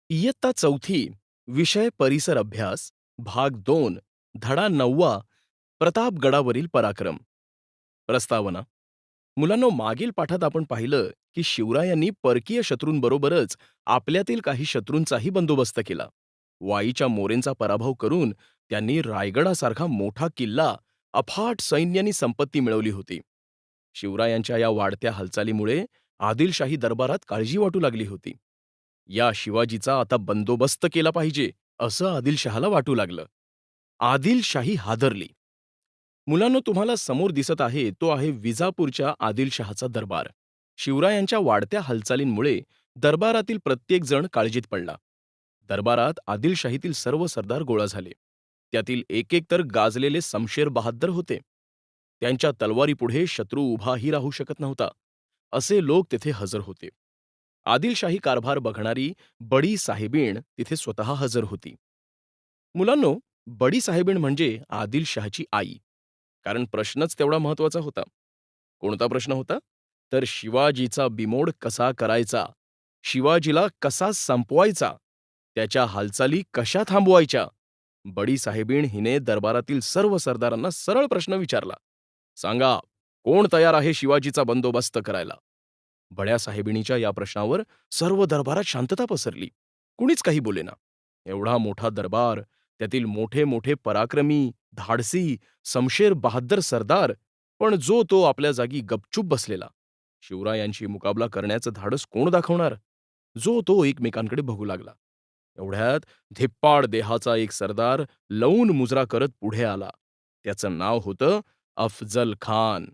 इयत्ता चौथी विषय परिसर अभ्यास भाग 2 धडा 9वा प्रतापगडावरील पराक्रम. प्रस्तावना. मुलांनो, मागील पाठात आपण पाहिलं की शिवरायांनी परकीय शत्रूंबरोबरच आपल्यातील काही शत्रूंचाही बंदोबस्त केला. वाईच्या मोरेंचा पराभव करून त्यांनी रायगडासारखा मोठा किल्ला, अफाट सैन्य आणि संपत्ती मिळवली होती. शिवरायांच्या या वाढत्या हालचालीमुळे आदिलशाही दरबारात काळजी वाटू लागली होती. या शिवाजीचा आता बंदोबस्त केला पाहिजे, असं आदिलशहाला वाटू लागलं. आदिलशाही हादरली. मुलांनो, तुम्हाला समोर दिसत आहे तो आहे विजापूरच्या आदिलशहाचा दरबार. शिवरायांच्या वाढत्या हालचालींमुळे दरबारातील प्रत्येक जण काळजीत पडला. दरबारात आदिलशाहीतील सर्व सरदार गोळा झाले. त्यातील एक एक तर गाजलेले शमशेर बहाद्दर होते. त्यांच्या तलवारीपुढे शत्रू उभाही राहू शकत नव्हता. असे लोक तेथे हजर होते. आदिलशाही कारभार बघणारी बडी साहेबीण तिथे स्वतः हजर होती. मुलांनो, बडी साहेबीण म्हणजे आदिलशहाची आई. कारण प्रश्नच तेवढा महत्वाचा होता. कोणता प्रश्न होता? तर शिवाजीचा बिमोड कसा करायचा? शिवाजीला कसा संपवायचा? त्याच्या हालचाली कशा थांबवायच्या? बडी साहेबीण हिने दरबारातील सर्व सरदारांना सरळ प्रश्न विचारला. सांगा, कोण तयार आहे शिवाजीचा बंदोबस्त करायला? बड्या साहेबिणीच्या या प्रश्नावर सर्व दरबारात शांतता पसरली. कुणीच काही बोलेना. एवढा मोठा दरबार, त्यातील मोठे मोठे पराक्रमी, धाडसी, शमशेर बहाद्दर सरदार, पण जो तो आपल्या जागी गपचूप बसलेला. शिवरायांशी मुकाबला करण्याचं धाडस कोण दाखवणार? जो तो एकमेकांकडे बघू लागला. एवढ्यात धिप्पाड देहाचा एक सरदार लवून मुजरा करत पुढे आला. त्याचं नाव होतं अफजल खान.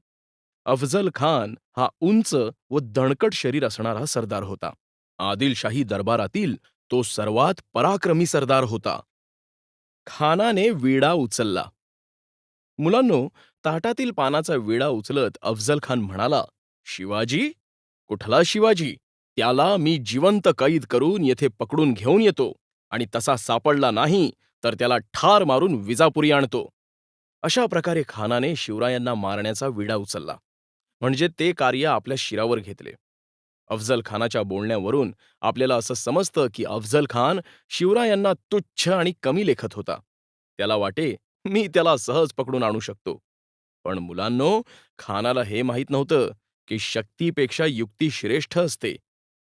अफजल खान हा उंच व दणकट शरीर असणारा सरदार होता. आदिलशाही दरबारातील तो सर्वात पराक्रमी सरदार होता. खानाने विडा उचलला. मुलांनो, ताटातील पानाचा विडा उचलत अफजल खान म्हणाला, शिवाजी? कुठला शिवाजी? त्याला मी जिवंत कैद करून येथे पकडून घेऊन येतो आणि तसा सापडला नाही तर त्याला ठार मारून विजापुरी आणतो. अशा प्रकारे खानाने शिवरायांना मारण्याचा विडा उचलला. म्हणजे ते कार्य आपल्या शिरावर घेतले. अफजल खानाच्या बोलण्यावरून आपल्याला असं समजतं की अफजल खान शिवरायांना तुच्छ आणि कमी लेखत होता. त्याला वाटे, मी त्याला सहज पकडून आणू शकतो. पण मुलांनो, खानाला हे माहीत नव्हतं की शक्तीपेक्षा युक्ती श्रेष्ठ असते.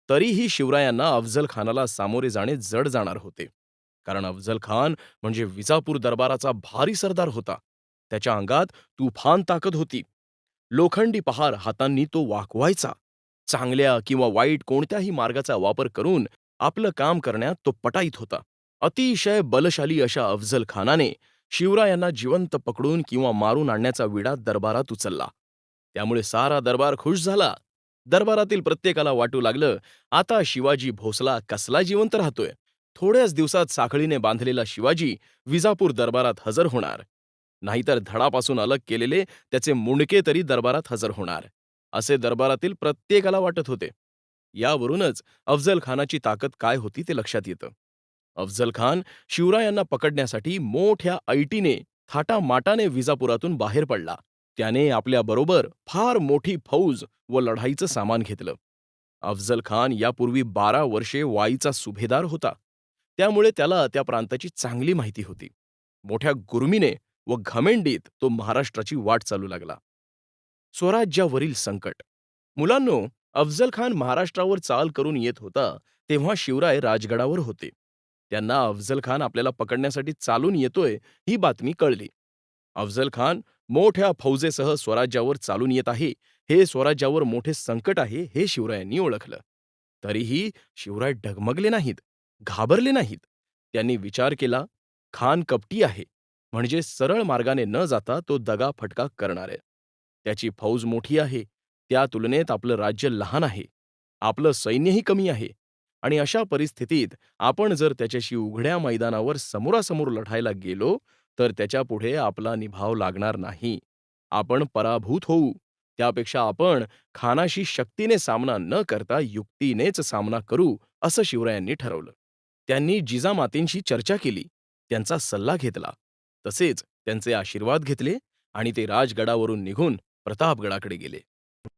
तरीही शिवरायांना अफजल खानाला सामोरे जाणे जड जाणार होते. कारण अफजल खान म्हणजे विजापूर दरबाराचा भारी सरदार होता. त्याच्या अंगात तुफान ताकद होती. लोखंडी पहार हातांनी तो वाकवायचा. चांगल्या किंवा वाईट कोणत्याही मार्गाचा वापर करून आपलं काम करण्यात तो पटाईत होता. अतिशय बलशाली अशा अफजल खानाने शिवरायांना जिवंत पकडून किंवा मारून आणण्याचा विडा दरबारात उचलला. त्यामुळे सारा दरबार खुश झाला. दरबारातील प्रत्येकाला वाटू लागलं, आता शिवाजी भोसला कसला जिवंत राहतोय. थोड्याच दिवसात साखळीने बांधलेला शिवाजी विजापूर दरबारात हजर होणार. नाहीतर धडापासून अलग केलेले त्याचे मुंडके तरी दरबारात हजर होणार, असे दरबारातील प्रत्येकाला वाटत होते. यावरूनच अफजल खानाची ताकद काय होती ते लक्षात येतं. अफजल खान शिवरायांना पकडण्यासाठी मोठ्या ऐटीने थाटामाटाने विजापुरातून बाहेर पडला. त्याने आपल्याबरोबर फार मोठी फौज व लढाईचं सामान घेतलं. अफजल खान यापूर्वी 12 वर्षे वाईचा सुभेदार होता. त्यामुळे त्याला त्या प्रांताची चांगली माहिती होती. मोठ्या गुर्मीने व घमेंडीत तो महाराष्ट्राची वाट चालू लागला. स्वराज्यावरील संकट. मुलांनो, अफजल खान महाराष्ट्रावर चाल करून येत होता तेव्हा शिवराय राजगडावर होते. त्यांना अफजल खान आपल्याला पकडण्यासाठी चालून येतोय ही बातमी कळली. अफजल खान मोठ्या फौजेसह स्वराज्यावर चालून येत आहे, हे स्वराज्यावर मोठे संकट आहे हे शिवरायांनी ओळखलं. तरीही शिवराय डगमगले नाहीत, घाबरले नाहीत. त्यांनी विचार केला, खान कपटी आहे, म्हणजे सरळ मार्गाने न जाता तो दगा-फटका करणार आहे. त्याची फौज मोठी आहे, त्या तुलनेत आपलं राज्य लहान आहे. आपलं सैन्यही कमी आहे आणि अशा परिस्थितीत आपण जर त्याच्याशी उघड्या मैदानावर समोरासमोर लढायला गेलो, तर त्याच्यापुढे आपला निभाव लागणार नाही. आपण पराभूत होऊ. त्यापेक्षा आपण खानाशी शक्तीने सामना न करता युक्तीनेच सामना करू, असं शिवरायांनी ठरवलं. त्यांनी जिजामातींशी चर्चा केली, त्यांचा सल्ला घेतला. तसेच त्यांचे आशीर्वाद घेतले आणि ते राजगडावरून निघून प्रतापगडाकडे गेले.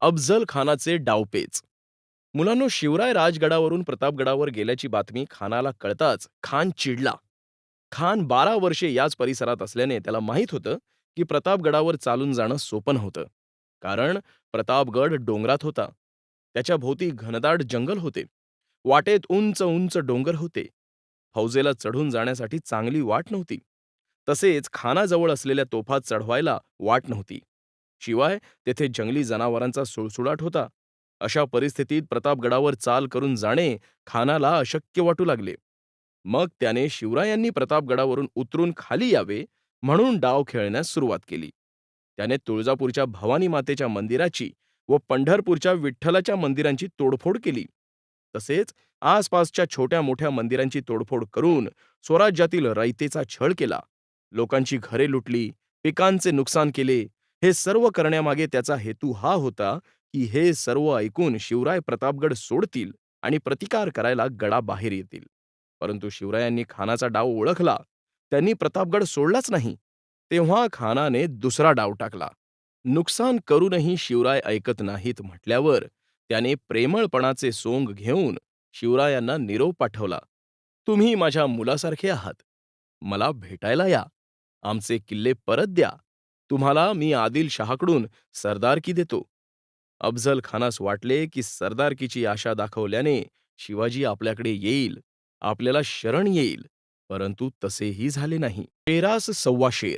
अफजल खानाचे डावपेच. मुलांनो, शिवराय राजगडावरून प्रतापगडावर गेल्याची बातमी खानाला कळताच खान चिडला. खान 12 वर्षे याच परिसरात असल्याने त्याला माहीत होतं की प्रतापगडावर चालून जाणं सोपं नव्हतं. कारण प्रतापगड डोंगरात होता. त्याच्या भोवती घनदाट जंगल होते. वाटेत उंच उंच डोंगर होते. फौजेला चढून जाण्यासाठी चांगली वाट नव्हती. तसेच खानाजवळ असलेल्या तोफा चढवायला वाट नव्हती. शिवाय तेथे जंगली जनावरांचा सुळसुळाट होता. अशा परिस्थितीत प्रतापगडावर चाल करून जाणे खानाला अशक्य वाटू लागले. मग त्याने शिवरायांनी प्रतापगडावरून उतरून खाली यावे म्हणून डाव खेळण्यास सुरुवात केली. त्याने तुळजापूरच्या भवानी मातेच्या मंदिराची व पंढरपूरच्या विठ्ठलाच्या मंदिरांची तोडफोड केली. तसेच आसपासच्या छोट्या मोठ्या मंदिरांची तोडफोड करून स्वराज्यातील रयतेचा छळ केला. लोकांची घरे लुटली, पिकांचे नुकसान केले. हे सर्व करण्यामागे त्याचा हेतू हा होता की हे सर्व ऐकून शिवराय प्रतापगड सोडतील आणि प्रतिकार करायला गडाबाहेर येतील. परंतु शिवरायांनी खानाचा डाव ओळखला. त्यांनी प्रतापगड सोडलाच नाही. तेव्हा खानाने दुसरा डाव टाकला. नुकसान करूनही शिवराय ऐकत नाहीत म्हटल्यावर त्याने प्रेमळपणाचे सोंग घेऊन शिवरायांना निरोप पाठवला. तुम्ही माझ्या मुलासारखे आहात. मला भेटायला या. आमचे किल्ले परत द्या. तुम्हाला मी आदिलशहाकडून सरदारकी देतो. अफझल खानास वाटले की सरदारकीची आशा दाखवल्याने शिवाजी आपल्याकडे येईल, आपल्याला शरण येईल. परंतु तसेही झाले नाही. शेरास सव्वा शेर.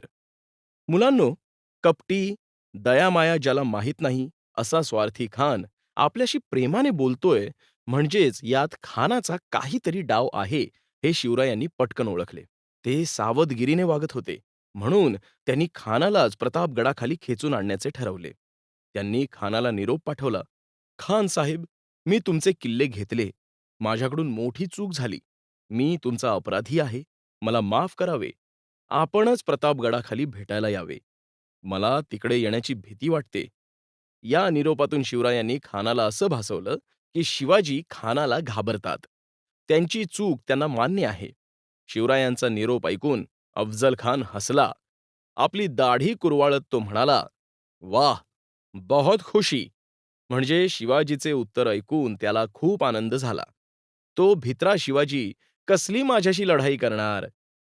मुलांनो, कपटी, दयामाया ज्याला माहीत नाही असा स्वार्थी खान आपल्याशी प्रेमाने बोलतोय म्हणजेच यात खानाचा काहीतरी डाव आहे हे शिवरायांनी पटकन ओळखले. ते सावधगिरीने वागत होते. म्हणून त्यांनी खानालाच प्रतापगडाखाली खेचून आणण्याचे ठरवले. त्यांनी खानाला निरोप पाठवला. खान साहेब, मी तुमचे किल्ले घेतले. माझ्याकडून मोठी चूक झाली. मी तुमचा अपराधी आहे. मला माफ करावे. आपणच प्रतापगडाखाली भेटायला यावे. मला तिकडे येण्याची भीती वाटते. या निरोपातून शिवरायांनी खानाला असं भासवलं की शिवाजी खानाला घाबरतात. त्यांची चूक त्यांना मान्य आहे. शिवरायांचा निरोप ऐकून अफझल खान हसला. आपली दाढी कुरवाळत तो म्हणाला, वाह, बहुत खुशी. म्हणजे शिवाजीचे उत्तर ऐकून त्याला खूप आनंद झाला. तो भित्रा शिवाजी कसली माझ्याशी लढाई करणार?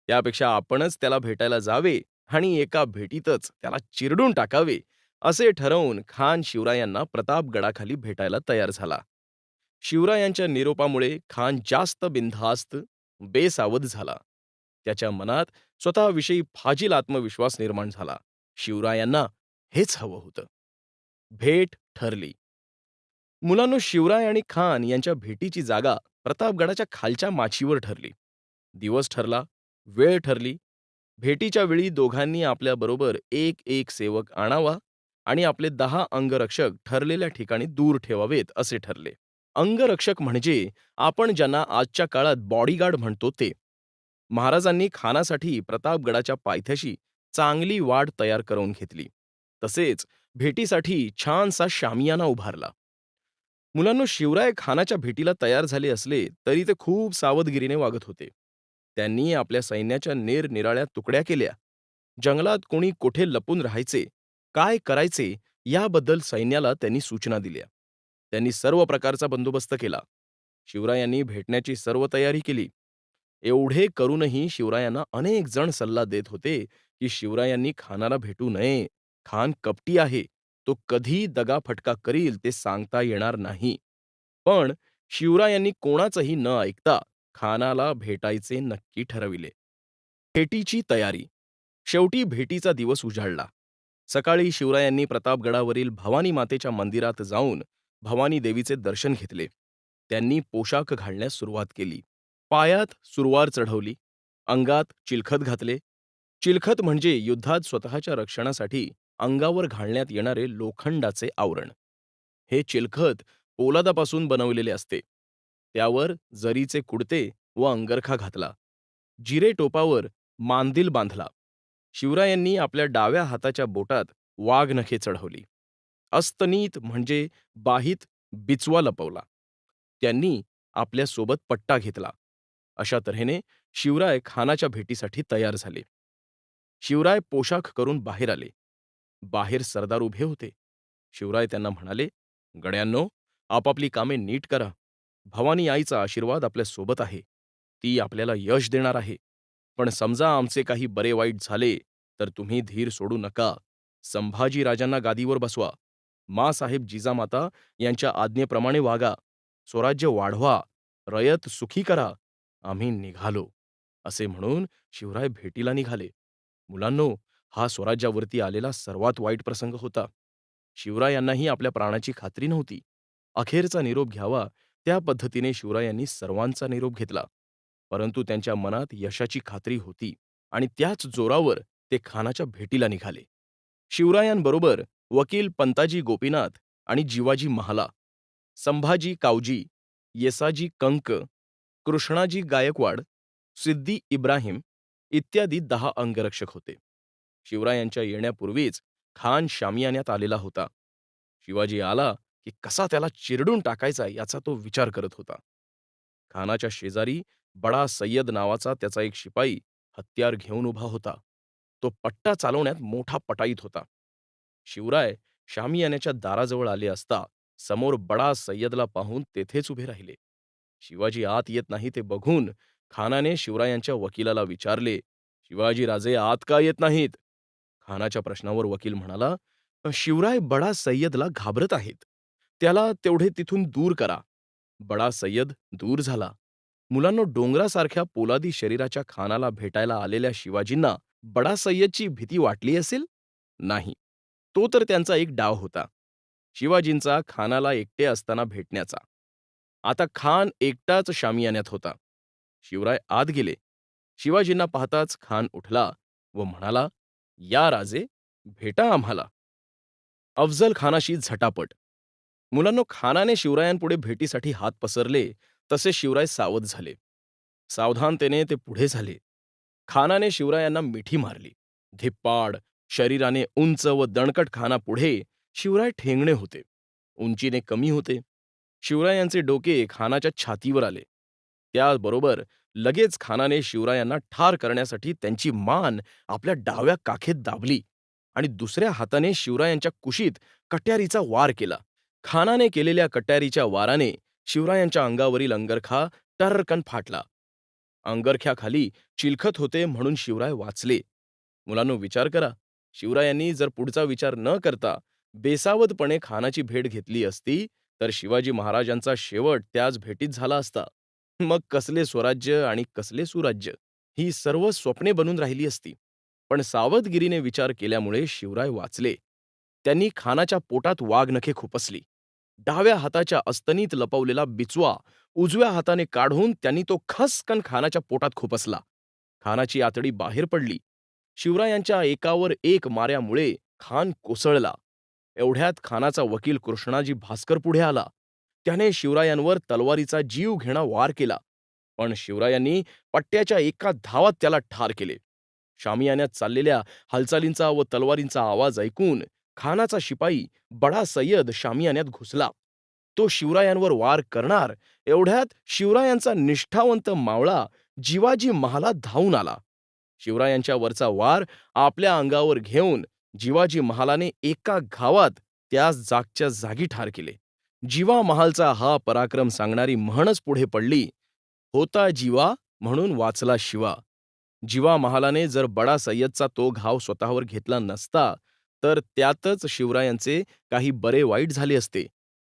त्यापेक्षा आपणच त्याला भेटायला जावे आणि एका भेटीतच त्याला चिरडून टाकावे, असे ठरवून खान शिवरायांना प्रतापगडाखाली भेटायला तयार झाला. शिवरायांच्या निरोपामुळे खान जास्त बिनधास्त, बेसावध झाला. त्याच्या मनात स्वतःविषयी फाजील आत्मविश्वास निर्माण झाला. शिवरायांना हेच हवं होतं. भेट ठरली. मुलांनो, शिवराय आणि खान यांच्या भेटीची जागा प्रतापगडाच्या खालच्या माचीवर ठरली. दिवस ठरला, वेळ ठरली. भेटीच्या वेळी दोघांनी आपल्याबरोबर एक एक सेवक आणावा आणि आपले 10 अंगरक्षक ठरलेल्या ठिकाणी दूर ठेवावेत असे ठरले. अंगरक्षक म्हणजे आपण ज्यांना आजच्या काळात बॉडीगार्ड म्हणतो ते. महाराजांनी खानासाठी प्रतापगडाच्या पायथ्याशी चांगली वाट तयार करून घेतली. तसेच भेटीसाठी छानसा शामियाना उभारला. मुलांनो, शिवराय खानाच्या भेटीला तयार झाले असले तरी ते खूप सावधगिरीने वागत होते. त्यांनी आपल्या सैन्याच्या निरनिराळ्या तुकड्या केल्या. जंगलात कोणी कोठे लपून राहायचे, काय करायचे याबद्दल सैन्याला त्यांनी सूचना दिल्या. त्यांनी सर्व प्रकारचा बंदोबस्त केला. शिवरायांनी भेटण्याची सर्व तयारी केली. एवढे करूनही शिवरायांना अनेक जण सल्ला देत होते की शिवरायांनी खानाला भेटू नये. खान कपटी आहे. तो कधी दगाफटका करील ते सांगता येणार नाही. पण शिवरायांनी कोणाचंही न ऐकता खानाला भेटायचे नक्की ठरविले. भेटीची तयारी. शेवटी भेटीचा दिवस उजाडला. सकाळी शिवरायांनी प्रतापगडावरील भवानी मातेच्या मंदिरात जाऊन भवानी देवीचे दर्शन घेतले. त्यांनी पोशाख घालण्यास सुरुवात केली. पायात सुरवार चढवली. अंगात चिलखत घातले. चिलखत म्हणजे युद्धात स्वतःच्या रक्षणासाठी अंगावर घालण्यात येणारे लोखंडाचे आवरण. हे चिलखत पोलादापासून बनवलेले असते. त्यावर जरीचे कुडते व अंगरखा घातला. जिरे टोपावर मांदिल बांधला. शिवरायांनी आपल्या डाव्या हाताच्या बोटात वाघनखे चढवली. अस्तनीत म्हणजे बाहीत बिचवा लपवला. त्यांनी आपल्या सोबत पट्टा घेतला. अशा तऱ्हेने शिवराय खानाच्या भेटीसाठी तयार झाले. शिवराय पोशाख करून बाहेर आले. बाहेर सरदार उभे होते. शिवराय त्यांना म्हणाले, गड्यांनो, आपापली कामे नीट करा. भवानी आईचा आशीर्वाद आपल्या सोबत आहे. ती आपल्याला यश देणार आहे. पण समजा आमचे काही बरे वाईट झाले, तर तुम्ही धीर सोडू नका. संभाजी राजांना गादीवर बसवा. माँसाहेब जिजामाता यांच्या आज्ञेप्रमाणे वागा. स्वराज्य वाढवा. रयत सुखी करा. आम्ही निघालो." असे म्हणून शिवराय भेटीला निघाले. मुलांनो, हा स्वराज्यावरती आलेला सर्वात वाईट प्रसंग होता. शिवरायांनाही आपल्या प्राणाची खात्री नव्हती. अखेरचा निरोप घ्यावा त्या पद्धतीने शिवरायांनी सर्वांचा निरोप घेतला. परंतु त्यांच्या मनात यशाची खात्री होती आणि त्याच जोरावर ते खानाच्या भेटीला निघाले. शिवरायांबरोबर वकील पंताजी गोपीनाथ आणि जिवाजी महाला, संभाजी कावजी, येसाजी कंक, कृष्णाजी गायकवाड, सिद्दी इब्राहिम इत्यादी 10 अंगरक्षक होते. शिवरायांच्या येण्यापूर्वीच खान शामियान्यात आलेला होता. शिवाजी आला की कसा त्याला चिरडून टाकायचा याचा तो विचार करत होता. खानाच्या शेजारी बडा सय्यद नावाचा त्याचा एक शिपाई हत्यार घेऊन उभा होता. तो पट्टा चालवण्यात मोठा पटाईत होता. शिवराय शामियान्याच्या दाराजवळ आले असता समोर बडा सय्यदला पाहून तेथेच उभे राहिले. शिवाजी आत येत नाही ते बघून खानाने शिवरायांच्या वकिलाला विचारले, "शिवाजी राजे आत का येत नाहीत?" खानाच्या प्रश्नावर वकील म्हणाला, शिवराय बडा सय्यदला घाबरत आहेत. त्याला तेवढे तिथून दूर करा." बडा सय्यद दूर झाला. मुलांनो, डोंगरासारख्या पोलादी शरीराच्या खानाला भेटायला आलेल्या शिवाजींना बडा सय्यदची भीती वाटली असेल? नाही. तो तर त्यांचा एक डाव होता. शिवाजींचा खानाला एकटे असताना भेटण्याचा. आता खान एकटाच शामियान्यात होता. शिवराय आत गेले. शिवाजींना पाहताच खान उठला व म्हणाला, "या राजे, भेटा आम्हाला." अफझल खानाशी झटापट. मुलांनो, खानाने शिवरायांपुढे भेटीसाठी हात पसरले तसे शिवराय सावध झाले. सावधानतेने ते पुढे झाले. खानाने शिवरायांना मिठी मारली. धिप्पाड, शरीराने उंच व दणकट खानापुढे शिवराय ठेंगणे होते. उंचीने कमी होते. शिवरायांचे डोके खानाच्या छातीवर आले. त्याबरोबर लगेच खानाने शिवरायांना ठार करण्यासाठी त्यांची मान आपल्या डाव्या काखेत दाबली आणि दुसऱ्या हाताने शिवरायांच्या कुशीत कट्यारीचा वार केला. खानाने केलेल्या कट्यारीच्या वाराने शिवरायांच्या अंगावरील अंगरखा टर्रकन फाटला. अंगरख्याखाली चिलखत होते म्हणून शिवराय वाचले. मुलांनो, विचार करा, शिवरायांनी जर पुढचा विचार न करता बेसावधपणे खानाची भेट घेतली असती तर शिवाजी महाराजांचा शेवट त्याच भेटीत झाला असता. मग कसले स्वराज्य आणि कसले सुराज्य, ही सर्व स्वप्ने बनून राहिली असती. पण सावधगिरीने विचार केल्यामुळे शिवराय वाचले. त्यांनी खानाच्या पोटात वाघनखे खुपसली. डाव्या हाताच्या अस्तनीत लपवलेला बिचवा उजव्या हाताने काढून त्यांनी तो खसकन खानाच्या पोटात खुपसला. खानाची आतडी बाहेर पडली. शिवरायांच्या एकावर एक माऱ्यामुळे खान कोसळला. एवढ्यात खानाचा वकील कृष्णाजी भास्कर पुढे आला. त्याने शिवरायांवर तलवारीचा जीव घेणा वार केला. पण शिवरायांनी पट्ट्याच्या एका धावात त्याला ठार केले. शामियान्यात चाललेल्या हालचालींचा व तलवारींचा आवाज ऐकून खानाचा शिपाई बडा सय्यद शामियान्यात घुसला. तो शिवरायांवर वार करणार एवढ्यात शिवरायांचा निष्ठावंत मावळा जिवाजी महाला धावून आला. शिवरायांच्या वरचा वार आपल्या अंगावर घेऊन जिवाजी महालाने एका घावात त्यास जागच्या जागी ठार केले. जिवा महालचा हा पराक्रम सांगणारी म्हणच पुढे पडली, "होता जिवा म्हणून वाचला शिवा." जिवा महालाने जर बडा सय्यदचा तो घाव स्वतःवर घेतला नसता तर त्यातच शिवरायांचे काही बरे वाईट झाले असते.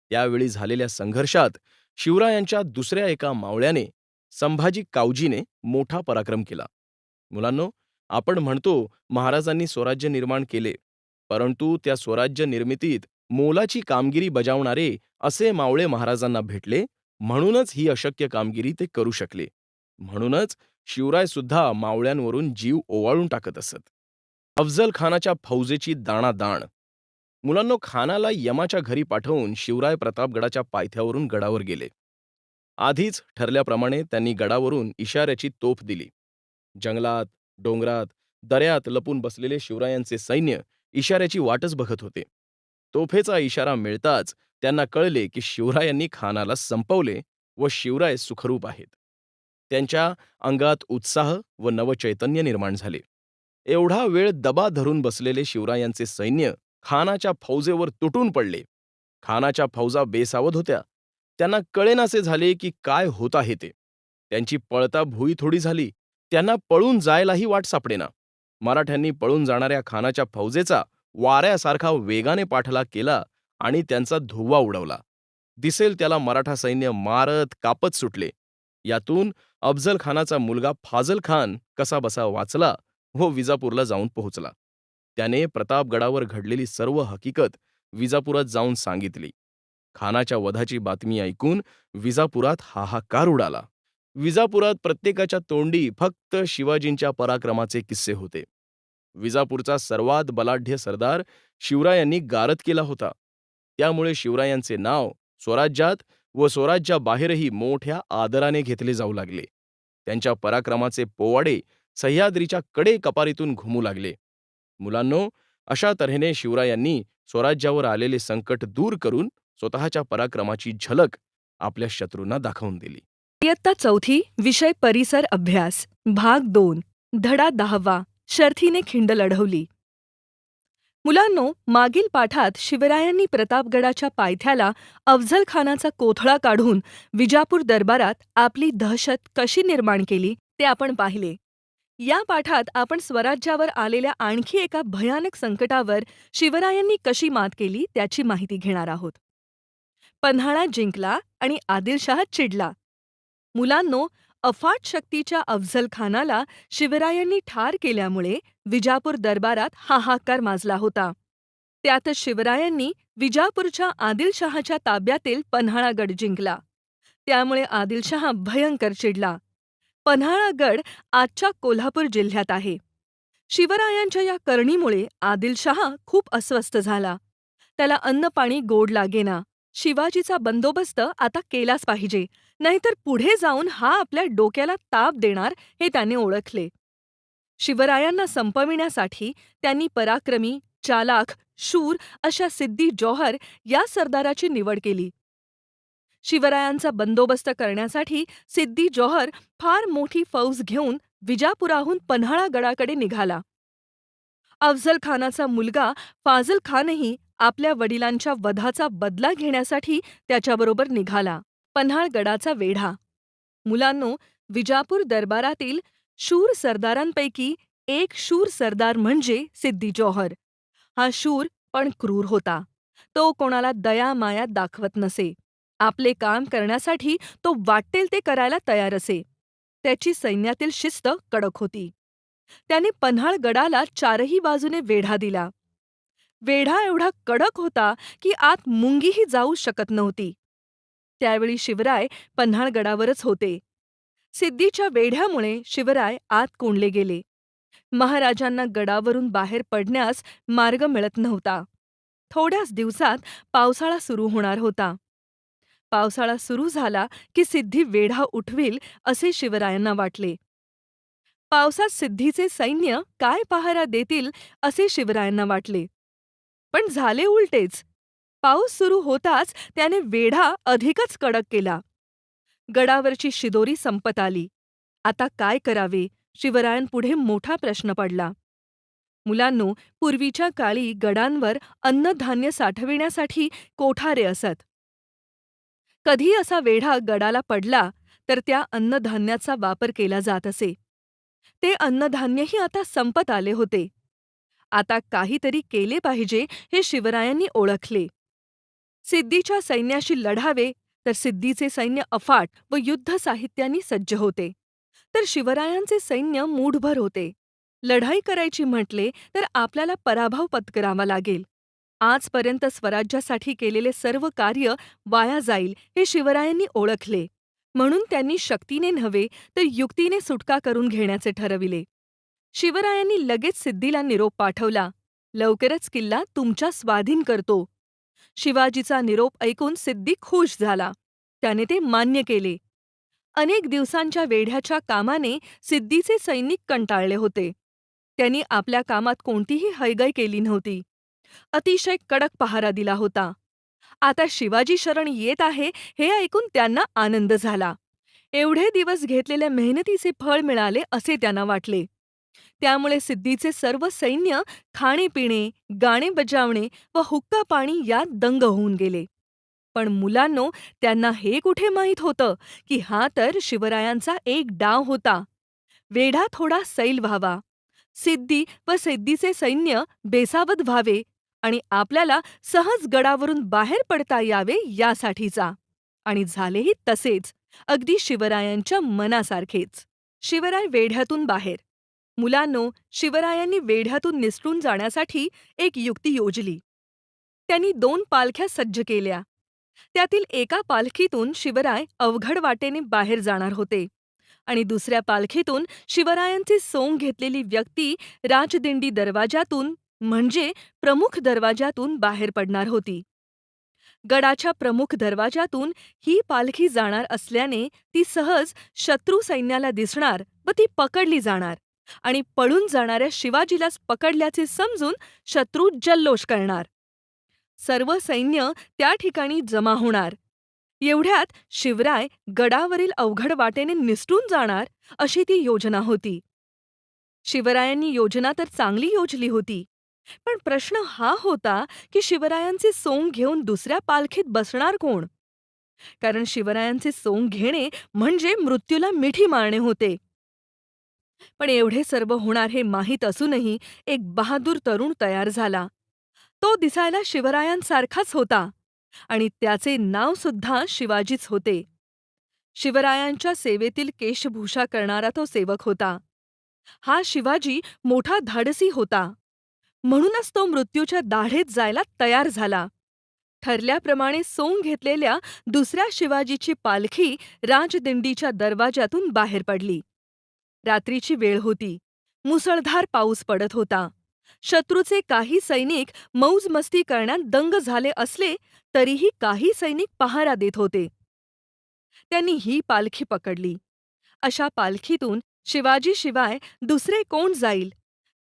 त्यावेळी झालेल्या संघर्षात शिवरायांच्या दुसऱ्या एका मावळ्याने, संभाजी कावजीने मोठा पराक्रम केला. मुलांनो, आपण म्हणतो महाराजांनी स्वराज्य निर्माण केले, परंतु त्या स्वराज्य निर्मितीत मोलाची कामगिरी बजावणारे असे मावळे महाराजांना भेटले, म्हणूनच ही अशक्य कामगिरी ते करू शकले. म्हणूनच शिवराय सुद्धा मावळ्यांवरून जीव ओवाळून टाकत असत. अफझल खानाच्या फौजेची दाणादाण. मुलांनो, खानाला यमाच्या घरी पाठवून शिवराय प्रतापगडाच्या पायथ्यावरून गडावर गेले. आधीच ठरल्याप्रमाणे त्यांनी गडावरून इशाऱ्याची तोफ दिली. जंगलात, डोंगरात, दऱ्यात लपून बसलेले शिवरायांचे सैन्य इशाऱ्याची वाटच बघत होते. तोफेचा इशारा मिळताच त्यांना कळले की शिवरायांनी खानाला संपवले व शिवराय सुखरूप आहेत. त्यांच्या अंगात उत्साह व नवचैतन्य निर्माण झाले. एवढा वेळ दबा धरून बसलेले शिवरायांचे सैन्य खानाच्या फौजेवर तुटून पडले. खानाच्या फौजा बेसावध होत्या. त्यांना कळेनासे झाले की काय होत आहे ते. त्यांची पळता भुई थोडी झाली. त्यांना पळून जायलाही वाट सापडेना. मराठ्यांनी पळून जाणाऱ्या खानाच्या फौजेचा वाऱ्यासारखा वेगाने पाठलाग केला आणि त्यांचा धुव्वा उडवला. दिसेल त्याला मराठा सैन्य मारत कापत सुटले. यातून अफझल खानाचा मुलगा फाझल खान कसाबसा वाचला व विजापूरला जाऊन पोहोचला. त्याने प्रतापगडावर घडलेली सर्व हकीकत विजापुरात जाऊन सांगितली. खानाच्या वधाची बातमी ऐकून विजापुरात हाहाकार उडाला. विजापुरात प्रत्येकाच्या तोंडी फक्त शिवाजींच्या पराक्रमाचे किस्से होते. विजापूरचा सर्वात बलाढ्य सरदार शिवरायांनी गारद केला होता. त्यामुळे शिवरायांचे नाव स्वराज्यात व स्वराज्याबाहेरही मोठ्या आदराने घेतले जाऊ लागले. त्यांच्या पराक्रमाचे पोवाडे सह्याद्रीच्या कडेकपारीतून घुमू लागले. मुलांनो, अशा तऱ्हेने शिवरायांनी स्वराज्यावर आलेले संकट दूर करून स्वतःच्या पराक्रमाची झलक आपल्या शत्रूंना दाखवून दिली. इयत्ता 4 विषय परिसर अभ्यास भाग 2 धडा 10 शर्थीने खिंड लढवली. मुलांनो, मागील पाठात शिवरायांनी प्रतापगडाच्या पायथ्याला अफझल खानाचा कोथळा काढून विजापूर दरबारात आपली दहशत कशी निर्माण केली ते आपण पाहिले. या पाठात आपण स्वराज्यावर आलेल्या आणखी एका भयानक संकटावर शिवरायांनी कशी मात केली त्याची माहिती घेणार आहोत. पन्हाळा जिंकला आणि आदिलशाह चिडला. मुलांनो, अफाट शक्तीच्या अफझल खानाला शिवरायांनी ठार केल्यामुळे विजापूर दरबारात हाहाकार माजला होता. त्यातच शिवरायांनी विजापूरच्या आदिलशहाच्या ताब्यातील पन्हाळागड जिंकला. त्यामुळे आदिलशहा भयंकर चिडला. पन्हाळागड आजच्या कोल्हापूर जिल्ह्यात आहे. शिवरायांच्या या करणीमुळे आदिलशहा खूप अस्वस्थ झाला. त्याला अन्नपाणी गोड लागेना. शिवाजीचा बंदोबस्त आता केलाच पाहिजे, नाहीतर पुढे जाऊन हा आपल्या डोक्याला ताप देणार हे त्याने ओळखले. शिवरायांना संपविण्यासाठी त्यांनी पराक्रमी, चालाख, शूर अशा सिद्दी जोहर या सरदाराची निवड केली. शिवरायांचा बंदोबस्त करण्यासाठी सिद्दी जोहर फार मोठी फौज घेऊन विजापुराहून पन्हाळागडाकडे निघाला. अफझल खानाचा मुलगा फाझल खानही आपल्या वडिलांच्या वधाचा बदला घेण्यासाठी त्याच्याबरोबर निघाला. पन्हाळगडाचा वेढा. मुलांनो, विजापूर दरबारातील शूर सरदारांपैकी एक शूर सरदार म्हणजे सिद्दी जोहर. हा शूर पण क्रूर होता. तो कोणाला दया माया दाखवत नसे. आपले काम करण्यासाठी तो वाटेल ते करायला तयार असे. त्याची सैन्यातील शिस्त कडक होती. त्याने पन्हाळगडाला चारही बाजूने वेढा दिला. वेढा एवढा कडक होता की आत मुंगीही जाऊ शकत नव्हती. त्यावेळी शिवराय पन्हाळगडावरच होते. सिद्धीच्या वेढ्यामुळे शिवराय आत कोंडले गेले. महाराजांना गडावरून बाहेर पडण्यास मार्ग मिळत नव्हता. थोड्याच दिवसात पावसाळा सुरू होणार होता. पावसाळा सुरू झाला की सिद्धी वेढा उठवील असे शिवरायांना वाटले. पावसात सिद्धीचे सैन्य काय पहारा देतील असे शिवरायांना वाटले. पण झाले उलटेच. पाऊस सुरू होताच त्याने वेढा अधिकच कडक केला. गडावरची शिदोरी संपत आली. आता काय करावे, शिवरायांपुढे मोठा प्रश्न पडला. मुलांनो, पूर्वीच्या काळी गडांवर अन्नधान्य साठविण्यासाठी कोठारे असत. कधी असा वेढा गडाला पडला तर त्या अन्नधान्याचा वापर केला जात असे. ते अन्नधान्यही आता संपत आले होते. आता काहीतरी केले पाहिजे हे शिवरायांनी ओळखले. सिद्धीच्या सैन्याशी लढावे तर सिद्धीचे सैन्य अफाट व युद्ध साहित्याने सज्ज होते, तर शिवरायांचे सैन्य मूठभर होते. लढाई करायची म्हटले तर आपल्याला पराभव पत्करावा लागेल. आजपर्यंत स्वराज्यासाठी केलेले सर्व कार्य वाया जाईल हे शिवरायांनी ओळखले. म्हणून त्यांनी शक्तीने नव्हे तर युक्तीने सुटका करून घेण्याचे ठरविले. शिवरायांनी लगेच सिद्धीला निरोप पाठवला. लवकरच किल्ला तुमच्या स्वाधीन करतो. शिवाजीचा निरोप ऐकून सिद्दी खुश झाला. त्याने ते मान्य केले. अनेक दिवसांच्या वेढ्याच्या कामाने सिद्धीचे सैनिक कंटाळले होते. त्यांनी आपल्या कामात कोणतीही हयगय केली नव्हती. अतिशय कडक पहारा दिला होता. आता शिवाजी शरण येत आहे हे ऐकून त्यांना आनंद झाला. एवढे दिवस घेतलेल्या मेहनतीचे फळ मिळाले असे त्यांना वाटले. त्यामुळे सिद्धीचे सर्व सैन्य खाणे-पिणे, गाणे बजावणे व हुक्का पाणी यात दंग होऊन गेले. पण मुलांनो, त्यांना हे कुठे माहीत होतं की हा तर शिवरायांचा एक डाव होता. वेढा थोडा सैल व्हावा, सिद्धी व सिद्धीचे सैन्य बेसावध व्हावे आणि आपल्याला सहज गडावरून बाहेर पडता यावे यासाठीचा. आणि झालेही तसेच, अगदी शिवरायांच्या मनासारखेच. शिवराय वेढ्यातून बाहेर. मुलांनो, शिवरायांनी वेढ्यातून निसटून जाण्यासाठी एक युक्ती योजली. त्यांनी 2 पालख्या सज्ज केल्या. त्यातील एका पालखीतून शिवराय अवघड वाटेने बाहेर जाणार होते आणि दुसऱ्या पालखीतून शिवरायांचे सोंग घेतलेली व्यक्ती राजदिंडी दरवाजातून म्हणजे प्रमुख दरवाजातून बाहेर पडणार होती. गडाच्या प्रमुख दरवाजातून ही पालखी जाणार असल्याने ती सहज शत्रू सैन्याला दिसणार व ती पकडली जाणार आणि पळून जाणाऱ्या शिवाजीलाच पकडल्याचे समजून शत्रू जल्लोष करणार. सर्व सैन्य त्या ठिकाणी जमा होणार. एवढ्यात शिवराय गडावरील अवघड वाटेने निसटून जाणार अशी ती योजना होती. शिवरायांनी योजना तर चांगली योजली होती, पण प्रश्न हा होता की शिवरायांचे सोंग घेऊन दुसऱ्या पालखीत बसणार कोण? कारण शिवरायांचे सोंग घेणे म्हणजे मृत्यूला मिठी मारणे होते. पण एवढे सर्व होणार हे माहीत असूनही एक बहादूर तरुण तयार झाला. तो दिसायला शिवरायांसारखाच होता आणि त्याचे नाव सुद्धा शिवाजीच होते. शिवरायांच्या सेवेतील केशभूषा करणारा तो सेवक होता. हा शिवाजी मोठा धाडसी होता. म्हणूनच तो मृत्यूच्या दाढेत जायला तयार झाला. ठरल्याप्रमाणे सोंग घेतलेल्या दुसऱ्या शिवाजीची पालखी राजदिंडीच्या दरवाजातून बाहेर पडली. रात्रीची वेळ होती. मुसळधार पाऊस पडत होता. शत्रूचे काही सैनिक मौजमस्ती करण्यात दंग झाले असले तरीही काही सैनिक पहारा देत होते. त्यांनी ही पालखी पकडली. अशा पालखीतून शिवाजीशिवाय दुसरे कोण जाईल?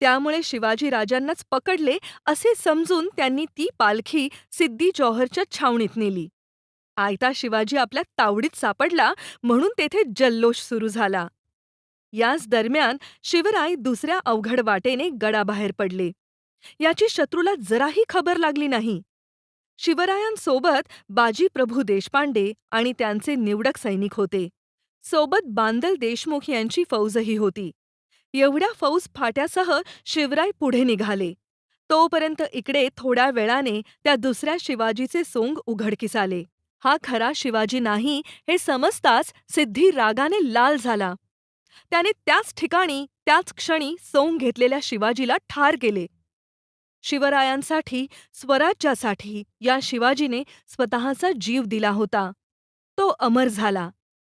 त्यामुळे शिवाजीराजांनाच पकडले असे समजून त्यांनी ती पालखी सिद्दी जौहरच्या छावणीत नेली. आयता शिवाजी आपल्या तावडीत सापडला म्हणून तेथे जल्लोष सुरू झाला. याच दरम्यान शिवराय दुसऱ्या अवघड वाटेने गडाबाहेर पडले. याची शत्रूला जराही खबर लागली नाही. शिवरायांसोबत बाजीप्रभू देशपांडे आणि त्यांचे निवडक सैनिक होते. सोबत बांदल देशमुख यांची फौजही होती. एवढ्या फौज फाट्यासह शिवराय पुढे निघाले. तोपर्यंत इकडे थोड्या वेळाने त्या दुसऱ्या शिवाजीचे सोंग उघडकीस आले. हा खरा शिवाजी नाही हे समजताच सिद्धी रागाने लाल झाला. त्याने त्याच ठिकाणी त्याच क्षणी सोंग घेतलेल्या शिवाजीला ठार केले. शिवरायांसाठी, स्वराज्यासाठी या शिवाजीने स्वतःचा जीव दिला होता. तो अमर झाला.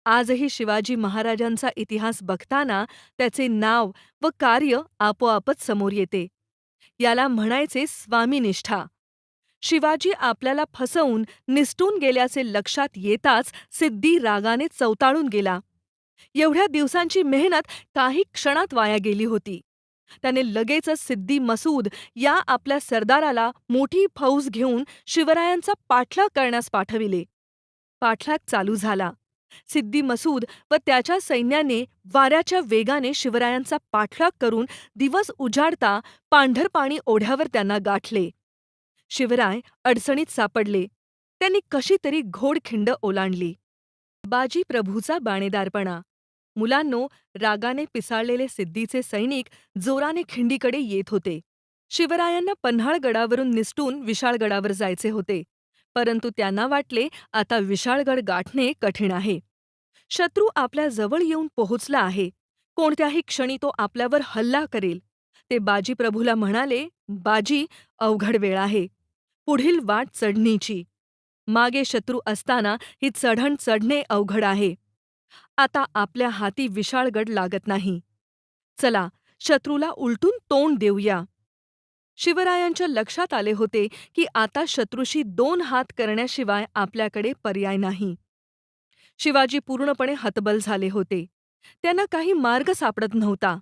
आजही शिवाजी महाराजांचा इतिहास बघताना त्याचे नाव व कार्य आपोआपच समोर येते. याला म्हणायचे स्वामीनिष्ठा. शिवाजी आपल्याला फसवून निसटून गेल्याचे लक्षात येताच सिद्धी रागाने चवताळून गेला. एवढ्या दिवसांची मेहनत काही क्षणात वाया गेली होती. त्याने लगेचच सिद्दी मसूद या आपल्या सरदाराला मोठी फौज घेऊन शिवरायांचा पाठलाग करण्यास पाठविले. पाठलाग चालू झाला. सिद्दी मसूद व त्याच्या सैन्याने वाऱ्याच्या वेगाने शिवरायांचा पाठलाग करून दिवस उजाडता पांढरपाणी ओढ्यावर त्यांना गाठले. शिवराय अडचणीत सापडले. त्यांनी कशी तरी घोडखिंड ओलांडली. बाजीप्रभूचा बाणेदारपणा. मुलांनो, रागाने पिसाळलेले सिद्धीचे सैनिक जोराने खिंडीकडे येत होते. शिवरायांना पन्हाळगडावरून निसटून विशाळगडावर जायचे होते. परंतु त्यांना वाटले आता विशाळगड गाठणे कठीण आहे. शत्रू आपल्या जवळ येऊन पोहोचला आहे. कोणत्याही क्षणी तो आपल्यावर हल्ला करेल. ते बाजीप्रभूला म्हणाले, बाजी, अवघड वेळ आहे. पुढील वाट चढणीची. मागे शत्रू असताना ही चढण चढणे अवघड आहे. आता आपल्या हाती विशाळगड लागत नाही. चला, शत्रूला उलटून तोंड देऊया. शिवरायांच्या लक्षात आले होते की आता शत्रूशी 2 हात करण्याशिवाय आपल्याकडे पर्याय नाही. शिवाजी पूर्णपणे हतबल झाले होते. त्यांना काही मार्ग सापडत नव्हता.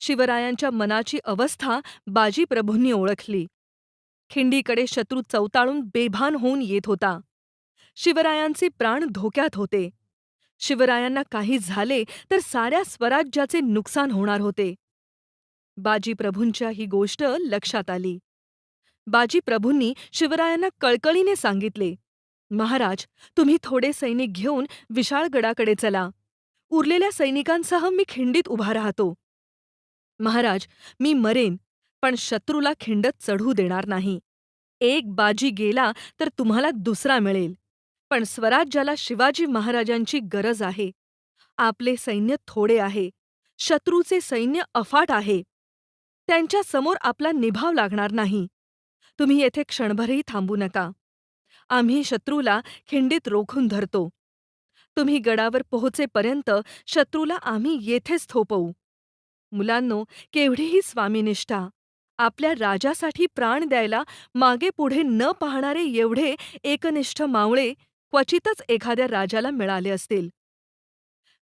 शिवरायांच्या मनाची अवस्था बाजीप्रभूंनी ओळखली. खिंडीकडे शत्रू चवताळून बेभान होऊन येत होता. शिवरायांचे प्राण धोक्यात होते. शिवरायांना काही झाले तर साऱ्या स्वराज्याचे नुकसान होणार होते. बाजीप्रभूंच्या ही गोष्ट लक्षात आली. बाजीप्रभूंनी शिवरायांना कळकळीने सांगितले, महाराज, तुम्ही थोडे सैनिक घेऊन विशाळगडाकडे चला. उरलेल्या सैनिकांसह मी खिंडीत उभा राहतो. महाराज, मी मरेन, पण शत्रूला खिंडत चढू देणार नाही. एक बाजी गेला तर तुम्हाला दुसरा मिळेल. पण स्वराज्याला शिवाजी महाराजांची गरज आहे. आपले सैन्य थोडे आहे. शत्रूचे सैन्य अफाट आहे. त्यांच्या समोर आपला निभाव लागणार नाही. तुम्ही येथे क्षणभरही थांबू नका. आम्ही शत्रूला खिंडीत रोखून धरतो. तुम्ही गडावर पोहोचेपर्यंत शत्रूला आम्ही येथेच थोपवू. मुलांनो, केवढीही स्वामीनिष्ठा! आपल्या राजासाठी प्राण द्यायला मागे पुढे न पाहणारे एवढे एकनिष्ठ मावळे क्वचितच एखाद्या राजाला मिळाले असतील.